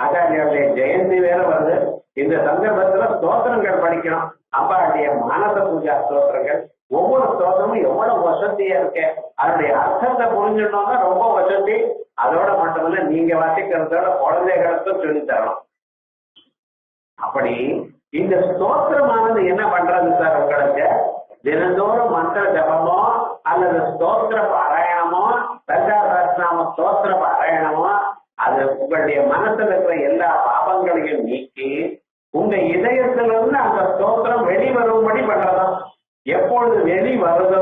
ஆச்சாரியாருடைய ஜெயந்தி வேற வருது. இந்த சந்தர்ப்பத்துல ஸ்தோத்திரங்கள் படிக்கணும். அம்பாளுடைய மானச பூஜா ஸ்தோத்திரங்கள், ஒவ்வொரு ஸ்தோத்திரமும் எவ்வளவு வசதியா இருக்கு. அதனுடைய அர்த்தத்தை புரிஞ்சிடணும்னா ரொம்ப வசதி. அதோட மட்டுமல்ல, நீங்க வாசிக்கிறதோட குழந்தைகளுக்கும் சொல்லித் தரணும். அப்படி இந்த ஸ்தோத்திரமானது என்ன பண்றது சார்? உங்களுக்கு தினந்தோறும் மந்திர ஜபமோ அல்லது ஸ்தோத்திர பாராயணமோ, சஞ்சாசாஸ்திரமோ ஸ்தோத்திர பாராயணமோ, அது உங்களுடைய மனசுல இருக்கிற எல்லா பாபங்களையும் நீக்கி உங்க இதயத்திலிருந்து அந்த ஸ்தோத்திரம் வெளிவரும்படி பண்றதும். எப்பொழுது வெளி வருதோ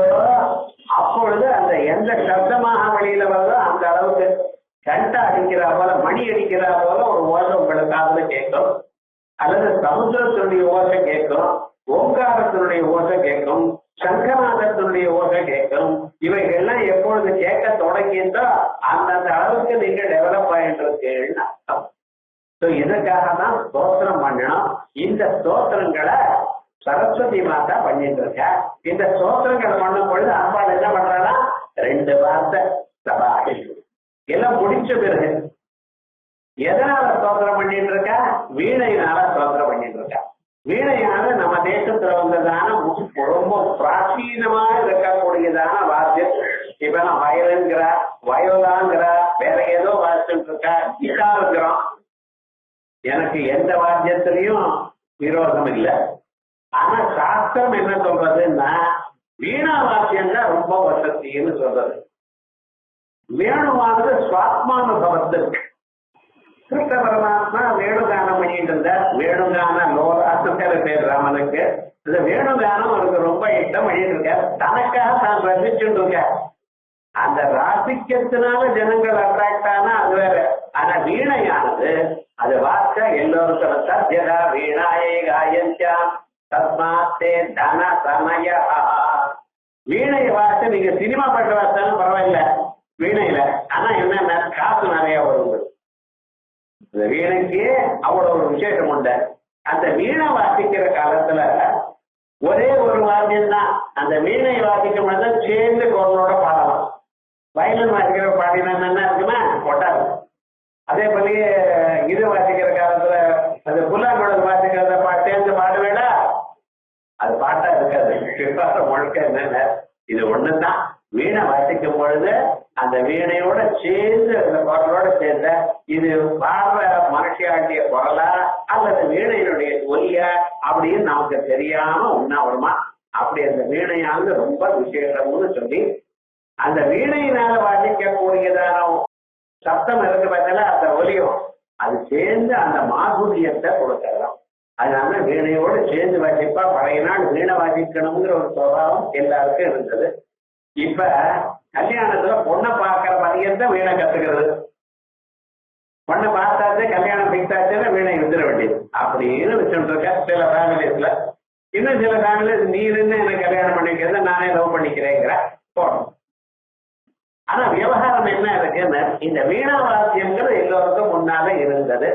அப்பொழுது அந்த எந்த சப்தமாக வெளியில வருதோ அந்த அளவுக்கு கண்டை அடிக்கிறா போல, மணி அடிக்கிறா போல ஒரு ஓசை உங்களுக்கு காதுல கேட்கும், அல்லது சமுத்திரத்தினுடைய ஓசை கேட்கும், ஓங்காரத்தினுடைய ஓசை கேட்கும், சங்கநாதத்தினுடைய ஓசை கேட்கும். இவைகள்லாம் எப்பொழுது கேட்க தொடங்கியதோ அந்தந்த அளவுக்கு நீங்க டெவலப் ஆயிட்டு இருக்கீங்கன்னு அர்த்தம். இதுக்காக தான் ஸ்தோத்திரம் பண்ணணும். இந்த ஸ்தோத்திரங்களை சரஸ்வதி மாதா பண்ணிட்டு இருக்க. இந்த ஸ்தோத்திரங்களை பண்ணும் பொழுது அம்பாள் என்ன பண்றாங்கன்னா 2 வார்த்தை சபாகி எல்லாம் முடிச்ச பிறகு எதனால ஸ்தோத்திரம் பண்ணிட்டு இருக்க? வீணையினால ஸ்தோத்திரம் பண்ணிட்டு இருக்க. வீணையால நம்ம தேசத்துல வந்ததான ரொம்ப பிராச்சீனமா இருக்கக்கூடியதான வாத்தியம். இப்ப நான் வயலுங்கிறா, வயோலாங்கிறா, வேற ஏதோ வாசிச்சுட்டு இருக்கா, கிட்டாருங்கிறோம். எனக்கு எந்த வாத்தியத்திலையும் விரோதம் இல்லை. ஆனா சாஸ்திரம் என்ன சொல்றதுன்னா வீணா வாத்தியம் தான் ரொம்ப வசதின்னு சொல்றது. வேணுமானது சுவாத்மானுபவத்துக்கு. கிருஷ்ண பரமாத்மா வேணுகானம் பண்ணிட்டு இருந்தார். வேணுகான லோலாசுங்கிற பேர் ராமனுக்கு. இந்த வேணுகானம் அவருக்கு ரொம்ப இஷ்டம் பண்ணிட்டு இருக்கார். தனக்காக தான் ரசிச்சுட்டு இருக்கார். அந்த ராசிக்கத்தினால ஜனங்கள் அட்ராக்ட் ஆனா அது வேற. ஆனா வீணையானது அது வார்த்தை எல்லோருக்கும் சத்யதா வீணாயை காயஞ்சாம் தஸ்மாத்தே தன சமய. வீணைய வார்த்தை நீங்க சினிமா பாட்டு வார்த்தாலும் பரவாயில்ல வீணையில. ஆனா என்னென்ன காசு நிறைய வருது. இந்த வீணைக்கு அவ்வளவு ஒரு விசேஷம் உண்டு. அந்த வீணை வாசிக்கிற காலத்துல ஒரே ஒரு வாத்தியம் தான். அந்த வீணை வாசிக்கும் பொழுது சேர்ந்து குரலோட பாடலாம். வயலின் வாசிக்கிற பாடினா என்ன இருக்குன்னா கொட்டாது. அதே போலயே இது வாசிக்கிற காலத்துல அந்த புல்லாங்குழல் வாசிக்கிறத சேர்ந்து பாடுவேடா, அது பாட்டா இருக்காது. முழுக்க என்னென்ன இது ஒண்ணுதான். வீணை வாசிக்கும் பொழுது அந்த வீணையோட சேர்ந்து அந்த குரலோட சேர்ந்த இது பாடுற மனுஷியாட்டிய குரலா அல்லது வீணையினுடைய ஒலியா அப்படின்னு நமக்கு தெரியாம ஒன்னா வருமா. அப்படி அந்த வீணையானது ரொம்ப விசேஷம்னு சொல்லி அந்த வீணையினால வாசிக்கக்கூடியதான சப்தம் இருக்கு பார்த்தா அந்த ஒலியும் அது சேர்ந்து அந்த மாதுரியத்தை கொடுக்கலாம். அதனால வீணையோடு சேர்ந்து வாசிப்பா. பழைய நாள் வீணை வாசிக்கணுங்கிற ஒரு சுபாவம் எல்லாருக்கும் இருந்தது. இப்ப கல்யாணத்துல பொண்ணை பார்க்கிற பையன் வீணை கத்துக்கிறது. பொண்ணை பார்த்தாச்சு கல்யாணம் பிக்ஸ் ஆச்சுன்னா வீணை வித்துட வேண்டியது அப்படின்னு வச்சுட்டு இருக்க சில ஃபேமிலிஸ்ல. இன்னும் சில ஃபேமிலிஸ் நீ இருந்து எனக்கு கல்யாணம் பண்ணிக்கிறது நானே லவ் பண்ணிக்கிறேங்கிற போடும். ஆனா விவகாரம் என்ன இருக்குன்னு இந்த வீணா வாத்தியம்ங்கிறது எல்லோருக்கும் முன்னால இருந்தது.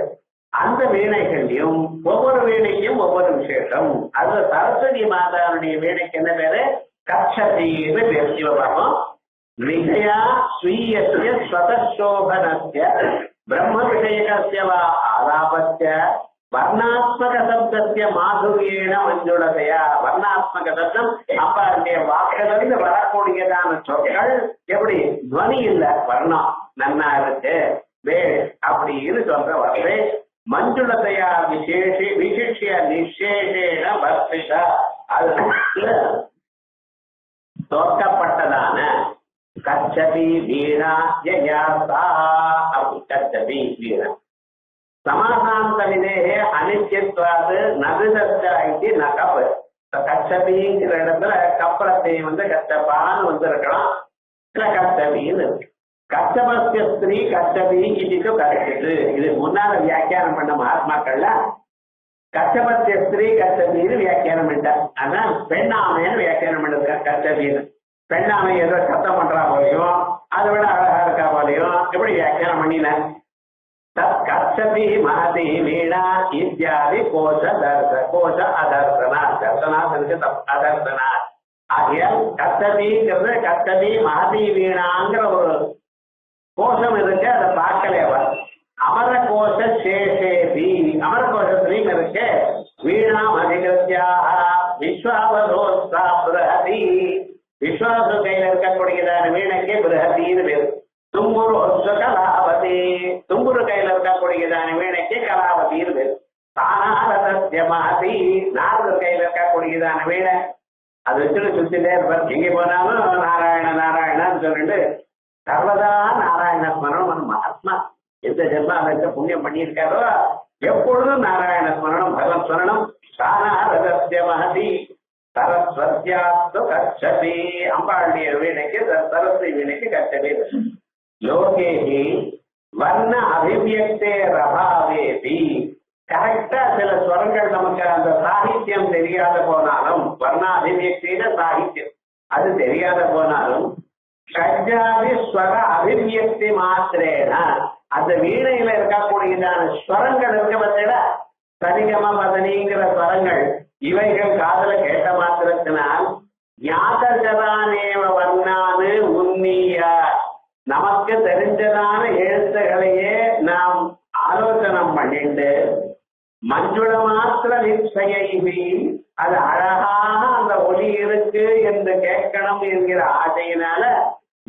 அந்த வீணைகள்லையும் ஒவ்வொரு வீணைக்கும் ஒவ்வொரு விசேஷம். அது சரஸ்வதி மாதாவுடைய வீணைக்கு என்ன பேரு? கச்சதின்னு பேர். சிவபாகம் விஜயா ஸ்வீயஸ்ய ஸ்வதசோபனஸ்ய பிரம்ம விஷயகஸ்ய வா ஆலாபஸ்ய வர்ணாத்மக சப்தஸ்ய மாதுரியேன மஞ்சுளதையா. வர்ணாத்மக சப்தம் அப்பாருடைய வாக்கிலிருந்து வரக்கூடியதான சொற்கள் எப்படி துவனி இல்ல, வர்ணம் நன்னா இருக்கு வேஷ் அப்படின்னு சொல்ற வார்த்தை. மஞ்சுளதையா விசேஷி விசிஷ்ய நிசேஷேன வர்த்திஷா. அது தோற்கப்பட்டதான கச்சபி வீணா ஜயாசா. அப்படி கச்சபி வீணா சமாசாந்த விதேகே அனிச்சத்வாது நகுதஸ்தா இது நகப். கச்சபிங்கிற இடத்துல கப்பலத்தை கச்சப்பான்னு இருக்கலாம், இல்ல கச்சபின்னு இருக்கு. கச்சபஸ்ய ஸ்திரீ கச்சபி இது கரெக்டு. இது முன்னால வியாக்கியானம் பண்ண மகாத்மாக்கள்ல கச்சபஸ்ய ஸ்திரீ கச்சபின்னு வியாக்கியானம் பண்ணிட்டார். ஆனா பெண்ணாமைன்னு வியாக்கியானம் பண்ணிருக்க. கச்சபின்னு பெண்ணாமை ஏதோ சத்தம் பண்றா போலையும் அதை விட அழகா இருக்கா போலையும் எப்படி வியாக்கியானம் பண்ணின. கச்சபி மகதி வீணா இத்தியாதி கோஷ கோஷ அதர்சனா. தர்சனா அதர்சனா ஆகியால் கச்சபிங்கிறது கச்சபி மகதி வீணாங்கிற ஒரு கோஷம் இருக்கு, அதை பார்க்கலேவா. அமர கோஷ சேஷேபி அமர கோஷத்திலையும் இருக்கு. வீணாம் அதிகிருத்தியாக விஸ்வாவதோஸ்தா பிரஹதி. விஸ்வாசு கையில இருக்கக்கூடியதான வீணைக்கு பிரஹதின்னு பேரு. தும்புரு கலாவதி தும்புரு கையில இருக்கக்கூடியதான வீணைக்கு கலாவதின்னு பேரு. தானாரதத்ய மகதி நாரது கையில இருக்கக்கூடியதான வீணை அது வச்சுட்டு சுத்திட்டே இருப்பார். எங்க போனாலும் நாராயண நாராயணன்னு சொல்லிட்டு சர்வதா நாராயண ஸ்மரணம். மகாத்மா எந்த ஜென்மாவில புண்ணியம் பண்ணியிருக்காரோ எப்பொழுதும் நாராயண ஸ்மரணம் பகவத் ஸ்மரணம். தானாரதத்ய மகதி சரஸ்வத்யாஸ்து கச்சபி. அம்பாளுடைய வீணைக்கு சரஸ்வதி வீணைக்கு கச்சபி. லோகேஹி வர்ண அபிவியக்தே ரபாவேபி. கரெக்டா சில ஸ்வரங்கள் நமக்கு அந்த சாகித்யம் தெரியாத போனாலும், வர்ண அபிவியக்தின சாகித்யம் அது தெரியாத போனாலும், ஷட்ஜாதி ஸ்வர அபிவியக்தி மாத்திரேன அந்த வீணையில இருக்கக்கூடியதான ஸ்வரங்கள் இருக்க பத்தில சரிகம பதனிங்கிற ஸ்வரங்கள் இவைகள் காதல கேட்ட மாத்திரத்தினால் ஞாதஜதானேவ வர்ணானு உன்னிய நமக்கு தெரிஞ்சதான எழுத்துகளையே நாம் ஆலோசனம் பண்ணிட்டு மஞ்சுள மாத்திர நிச்சயி அது அழகாக அந்த ஒலி இருக்கு என்று கேட்கணும் என்கிற ஆசையினால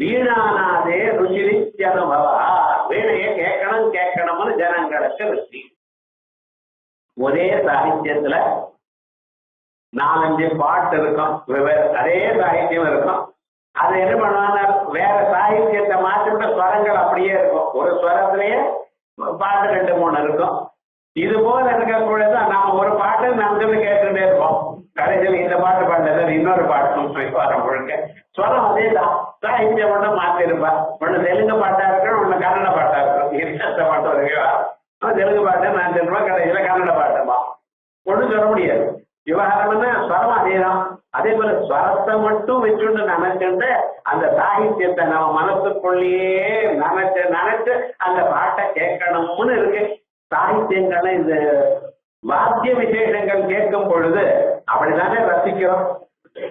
வீணானாதே ருச்சிரிச்ச அனுபவா. வீணைய கேட்கணும்னு ஜனங்களுக்கு ருச்சி. ஒரே சாகித்யத்துல 4-5 பாட்டு இருக்கும், அதே சாகித்யம் இருக்கும். அது என்ன பண்ணுவாங்க, வேற சாகித்யத்தை மாற்றிவிட்ட ஸ்வரங்கள் அப்படியே இருக்கும். ஒரு ஸ்வரத்திலேயே பாட்டு 2-3 இருக்கும். இது போல இருக்கக்கூடாது. நாம ஒரு பாட்டு நம்ம கேட்டுட்டே இருப்போம். கடைசியில் இந்த பாட்டு பாடுறது இன்னொரு பாட்டு வரும் முழுக்க ஸ்வரம் அதே தான். சாகித்யம் மட்டும் மாற்றி இருப்பா. ஒண்ணு தெலுங்கு பாட்டா இருக்கணும், ஒண்ணு கன்னட பாட்டா இருக்கணும். இருக்க பாட்டு வருவா தெலுங்கு பாட்டு நான் சொல்லுவேன், கடைசியில கன்னட பாட்டுமா ஒண்ணு சொல்ல முடியாது. விவகாரம்னா ஸ்வரம் அதேதான். அதே போல ஸ்வரத்தை மட்டும் வச்சுட்டு நினைச்சுட்டு அந்த சாகித்யத்தை நம்ம மனசுக்குள்ளேயே நினைச்சு அந்த பாட்டை கேட்கணும்னு இருக்கு. சாகித்யங்களை இந்த வாத்திய விசேஷங்கள் கேட்கும் பொழுது அப்படித்தானே ரசிக்கிறோம்.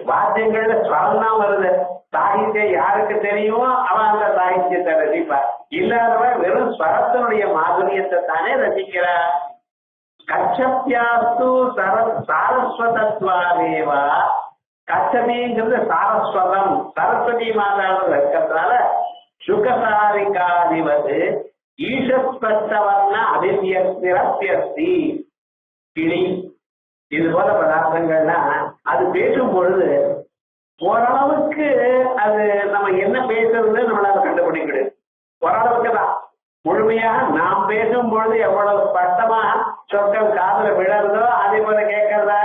வாத்தியங்கள்ல ஸ்வரம் தான் வருது. சாகித்யம் யாருக்கு தெரியுமோ அவன் அந்த சாகித்யத்தை ரசிப்பார். இல்லாதவன் வெறும் ஸ்வரத்தினுடைய மாதுரியத்தை தானே இருக்கிறார். கச்சப்யாஸ்து சாரஸ்வதத்வாதேவா. கச்சபிங்கிறது சாரஸ்வதம், சரஸ்வதி மாதாவில் இருக்கிறதுனால சுகசாரிகாதிவது ஈஷஸ்பஷ்டவர்ண அபிவியஸ்தி. கிளி இது போல பதார்த்தங்கள்னா அது பேசும் பொழுது ஓரளவுக்கு அது நம்ம என்ன பேசுறதுன்னு நம்மளால கண்டுபிடிக்கிறது. ஓரளவுக்கு தான். முழுமையாக நாம் பேசும் பொழுது எவ்வளவு ஸ்பஷ்டமா சொற்கள் காதுல விழறதோ அதே போல கேட்கறதா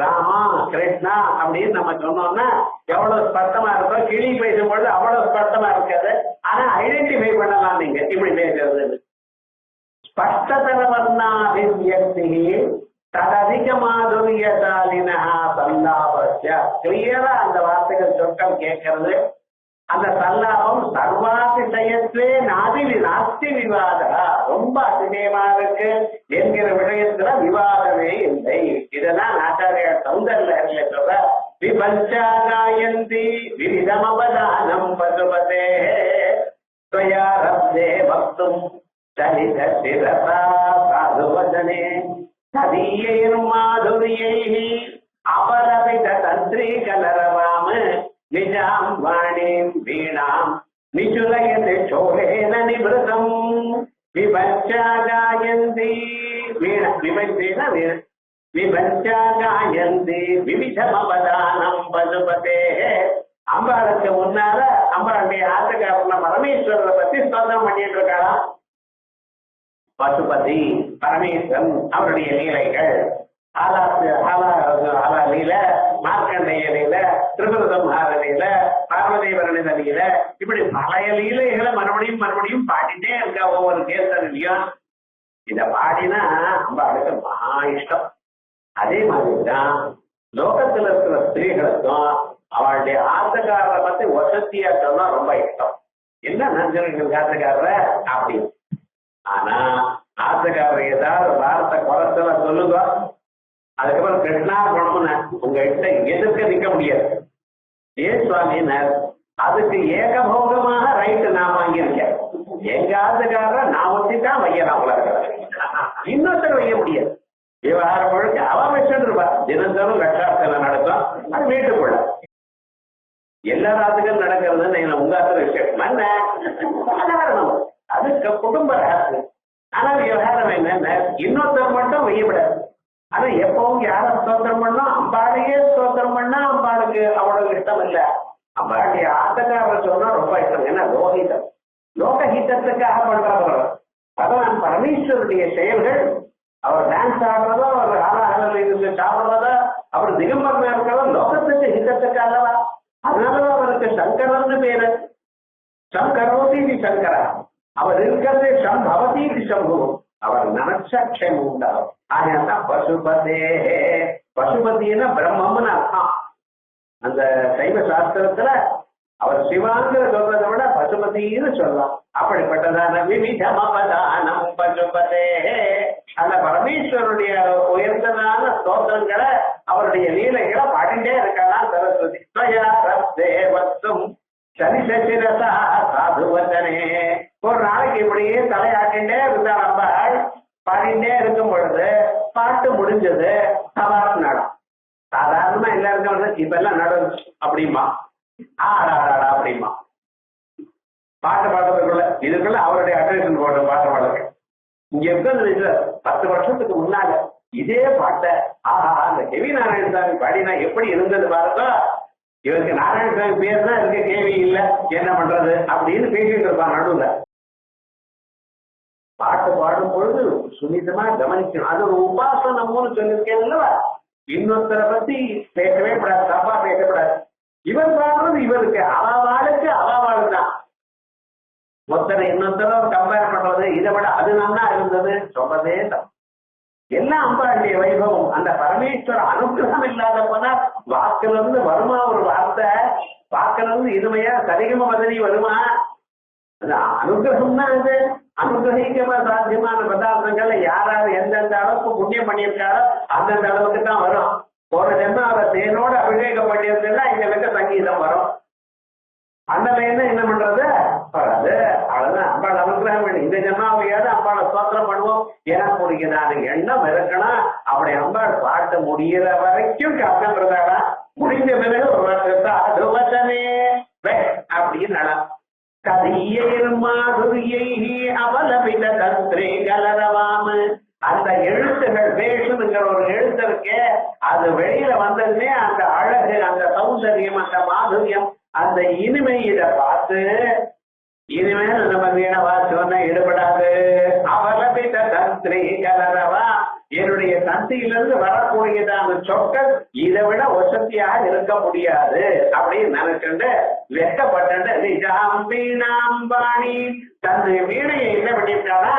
ராமா கிருஷ்ணா அப்படின்னு நம்ம சொன்னோம்னா எவ்வளவு ஸ்பஷ்டமா இருக்கோ. கிளி பேசும் பொழுது அவ்வளவு ஸ்பஷ்டமா இருக்காது. ஆனா ஐடென்டிஃபை பண்ணலாம் நீங்க இப்படி பேசுறது. ஸ்பஷ்டதர வர்ணாபிவியக்தி தததிக மாதுரியசாலினா சல்லாபஸ்ய. கிளியரா அந்த வார்த்தைகள் சொற்கள் கேட்கறது. அந்த சல்லாபம் சர்வாதிசயத்திலே நாஸ்தி விவாதா. ரொம்ப அதிசயமா இருக்கு என்கிற விஷயத்துல விவாதமே இல்லை. இதெல்லாம் ஆச்சாரியார் சௌந்தர்யத்துல சொல்ற விபஞ்சாகாயந்தி விவிதமபதானம் பசுபதே त्वया रब्धे वक्तुं चलितशिरसा साधुवचने तदीयैर्माधुर्यैः अपरविततन्त्रीकलरवाम निजां वाणीं वीणां निचुलयते चोरेण निभृतं विभज्या गायन्ति वीणा विभज्येन वीणा विभज्या गायन्ति विविधमवदानं पशुपतेः. அம்பாளுக்கு முன்னால அம்பாளுடைய ஆத்துக்காரன பரமேஸ்வரரை பத்தி ஸ்தோத்திரம் பண்ணிட்டு இருக்காராம். பசுபதி பரமேஸ்வரன் அவருடைய லீலைகள் லீல, மார்க்கண்டைய லீல, திரிபுரசம்ஹார லீல, பார்வதேவரனித லீல, இப்படி பழைய லீலைகளை மறுபடியும் மறுபடியும் பாடிட்டே இருக்க ஒவ்வொரு கேசனையும். இத பாடினா அம்பாளுக்கு மகா இஷ்டம். அதே மாதிரிதான் லோகத்துல இருக்கிற ஸ்திரீகளுக்கும் அவளுடைய ஆசைக்காரரை பத்தி வசதியா சொன்னா ரொம்ப இஷ்டம். என்ன நஞ்சர்கள் ஆசைக்காரர அப்படின்னு. ஆனா ஆசைக்காரர் ஏதாவது வார்த்தை குறைச்சல சொல்லுங்க, அதுக்கப்புறம் கிருஷ்ணார்பணம்னு உங்க கிட்ட எதிர்க்க நிக்க முடியாது. ஏன் சுவாமினர்? அதுக்கு ஏகபோகமாக ரைட்டு நான் வாங்கியிருக்கேன். எங்க ஆசைக்காரரை நான் ஒத்திதான் வையலாம் உலக, இன்னொருத்தர் வைய முடியாது. விவகாரம் முழுக்க அவ வச்சுட்டு இருப்பா. தினந்தோறும் லட்சார்த்தனை நடக்கும். அது வீட்டுக்குள்ள எல்லா ராத்துக்கும் நடக்கிறதுன்னு உங்க ஆசை விஷயம் சாதாரணம். அதுக்கு குடும்ப ரகசியம். ஆனா விவகாரம் என்ன, இன்னொருத்தர் மட்டும் வையப்படாது. ஆனா எப்பவும் யார ஸ்தோத்திரம் பண்ணா அம்பாளையே ஸ்தோத்திரம் பண்ணா அம்பாளுக்கு அவ்வளவு இஷ்டம் இல்ல. அம்பாளுடைய ஆசைக்காரர் சொன்னா ரொம்ப இஷ்டம். ஏன்னா லோகிதம், லோகஹிதத்துக்காக பண்றவர். அதான் பரமேஸ்வருடைய செயல்கள். அவர் டான்ஸ் ஆடுறதோ, அவர் ஆளாகல இருந்து சாப்பிடுறதோ, அவர் திகம்பரமா இருக்கிறதோ லோகத்துக்கு ஹிதத்துக்காகவா. அதனாலதான் அவருக்கு சங்கரன்னு பேரு. சங்கரோதி சங்கரா. அவர் இருக்கிறது சம்பவதி சம்பவம். அவர் நினைச்சா க்ஷேமம் உண்டாகும். ஆனா பசுபதே, பசுபதினா பிரம்மம்னு அர்த்தம். அந்த சைவ சாஸ்திரத்துல அவர் சிவாங்கிற சொல்றதை விட பசுபதினு சொல்லலாம். அப்படிப்பட்டதான விவிதமபதானம் பசுபதே. அந்த பரமேஸ்வருடைய உயர்ந்ததான ஸ்தோத்திரங்களை, அவருடைய லீலைகளை பாடிட்டே இருக்கலாம் சரஸ்வதி. சனிசசிரசா சாதுவச்சனே. ஒரு நாளைக்கு இப்படியே தலையாட்டின்றே இருந்தா நம்பாள். பாடிட்டே இருக்கும் பொழுது பாட்டு முடிஞ்சது, சவாசு நடம். சாதாரணமா எல்லாருக்கும் இப்ப எல்லாம் நடம் அப்படிமா, ஆடாடா அப்படிமா. பாட்டு பாடுறதுக்குள்ள இதுக்குள்ள அவருடைய அட்ரேஷன் போடுற பாட்டு பாடுறது. இங்க இருக்கிறது 10 வருஷத்துக்கு முன்னால இதே பாட்டை ஆஹா அந்த கேவி நாராயணசாமி பாடினா எப்படி இருந்தது பாருங்க. இவருக்கு நாராயணசாமி பேர் தான் இருக்க, கேவி இல்ல, என்ன பண்றது அப்படின்னு பேசிட்டு இருப்பான் நடுவுல. பாட்டு பாடும் பொழுது சுனிதமா கவனிக்கணும். அது ஒரு உபாசனம்னு சொல்லியிருக்கேன் அல்லவா. இன்னொருத்தரை பத்தி பேசவே கூடாது, தப்பா பேசக்கூடாது. இவர் பாடுறது இவருக்கு, அவாளுக்கு அவாவாளு தான். ஒருத்தரை இன்னொருத்தர கம்பேர் பண்றது, இதை விட அது நல்லா இருந்தது சொல்றதே தான். எல்லாம் அம்பாளுடைய வைபவம். அந்த பரமேஸ்வர அனுகிரகம் இல்லாத போனா வாக்குல இருந்து வருமா ஒரு வார்த்தை, வாக்குல இருந்து இனிமையா சரிகம வதனி வருமா? அது அனுகிரகம்னா அது அனுகிரகிக்க சாத்தியமான பதார்த்தங்கள்ல யாராவது எந்தெந்த அளவுக்கு புண்ணியம் பண்ணியிருக்காரோ அந்தந்த அளவுக்கு தான் வரும். போன ஜென்மம் அவரை தேனோட அபிஷேகம் பண்ணியிருந்தா எங்களுக்கு சங்கீதம் வரும். அந்த லைன் என்ன பண்றது வராது. அவ்வளவுதான். அம்பாள் அனுகிரகம் வேணும். இந்த ஜென்மாவையாவது அம்பாளை ஸ்தோத்திரம் பண்ணுவோம். எனக்கு முடிக்கிறான எண்ணம் இருக்கணும். அப்படி அம்பாள் பாட்டு முடிகிற வரைக்கும் காக்கன்றதாடா. முடிஞ்ச பிறகு ஒரு வருஷத்தை அதுவச்சனே அப்படின்னு நட கதியில் மாதுரியை அவலபித தந்திரே கலரவாமு. அந்த எழுத்துகள் பேசுங்கிற ஒரு எழுத்து இருக்கே, அது வெளியில வந்ததுமே அந்த அழகு, அந்த சௌந்தரியம், அந்த மாதுரியம், அந்த இனிமை இதை பார்த்து இனிமேல் நம்ம வீணவா சொன்ன ஈடுபடாது. அவலபித தந்திரே கலரவா. என்னுடைய தந்தியிலிருந்து வரக்கூடியதான சொற்கள் இதை விட வசதியாக இருக்க முடியாது அப்படின்னு நினைச்சுட்டு வெட்கப்பட்டு நிஜாம் வீணாம்பாணி தன்னுடைய வீணையை என்ன பண்ணிட்டானா,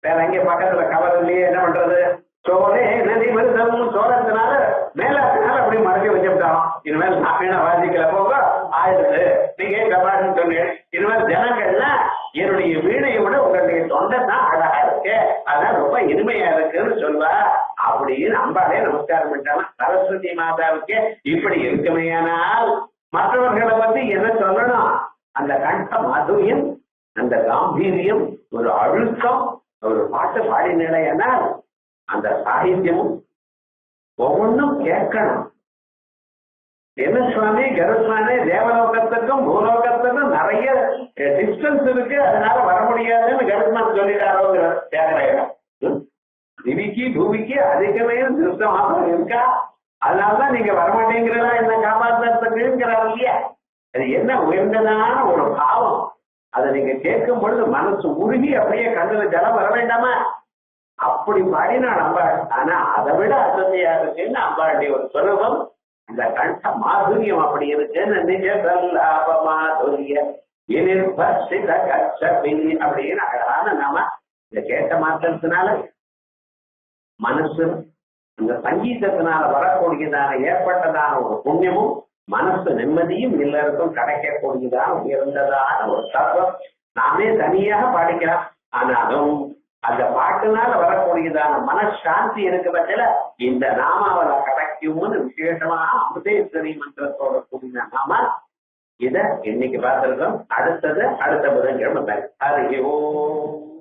வேற எங்க பக்கத்துல கவர் இல்லையே, என்ன பண்றது, சோழே நதி மருதம் சோழத்தினால மேலாத்தினால அப்படி மறைச்சி வச்சுட்டான். இனிமேல் நான் வீணை வாசிக்கல போக ஆயிடுது, நீங்க கபாடுன்னு சொன்னேன். இனிமேல் ஜனங்கள்லாம் என்னுடைய வீணையை விட உங்களுடைய தொண்டை தான் அழகா இருக்கு, அதான் ரொம்ப இனிமையா இருக்குன்னு சொல்வா அப்படின்னு அம்பாலே நமஸ்காரம் பண்ணிட்டாங்க. சரஸ்வதி மாதாவுக்கு இப்படி இருக்குமையானால் மற்றவர்களை பத்தி என்ன சொல்லணும்? அந்த கண்ட மாதுரியம், அந்த காம்பீரியம், ஒரு அழுத்தம், ஒரு பாட்டு பாடினால் அந்த சாகித்யமும் ஒவ்வொன்றும் கேட்கணும். என்ன சுவாமி கருஸ்வாமி, தேவலோகத்துக்கும் பூலோகத்துக்கும் நிறைய டிஸ்டன்ஸ் இருக்கு, அதனால வர முடியாதுன்னு கருஸ்மான் சொல்லிட்டாரோங்கிற தேவராயிரம். திவிக்கு பூமிக்கு அதிகமே திருத்தமாக இருக்கா, அதனாலதான் நீங்க வரமாட்டேங்கிறதா என்ன காப்பாற்றுறதுக்குங்கிறார் இல்லையா. அது என்ன உயர்ந்ததான ஒரு பாவம். அதை நீங்க கேட்கும் பொழுது மனசு உருகி அப்படியே கண்ணுல ஜலம் வர வேண்டாமா? அப்படி பாடினாள் அம்பாள். ஆனா அதை விட அசதியா இருக்குன்னு அம்பாளுடைய ஒரு சுலபம், அந்த கண்ட மாதுரியம் அப்படி இருக்குன்னு நிஜ சல்லாப மாதுரிய அப்படின்னு அழகான நாம இத கேட்ட மாத்திரத்தினால மனசு இந்த சங்கீதத்தினால வரக்கூடியதான ஏற்பட்டதான ஒரு புண்ணியமும் மனசு நிம்மதியும் எல்லாருக்கும் கிடைக்கக்கூடியதான உயர்ந்ததான ஒரு தத்துவம் நாமே தனியாக பாடிக்கலாம். ஆனாலும் அந்த பாட்டுனால வரக்கூடியதான மனசாந்தி இருக்க பட்சத்துல இந்த நாமாவல கிடைக்கும்னு விசேஷமாக அமுதேஸ்வரி மந்திரத்தோட கூடிய நாம இத இன்னைக்கு பார்த்திருக்கோம். அடுத்தது அடுத்த புதன்கிழமை. ஹரி ஓம்.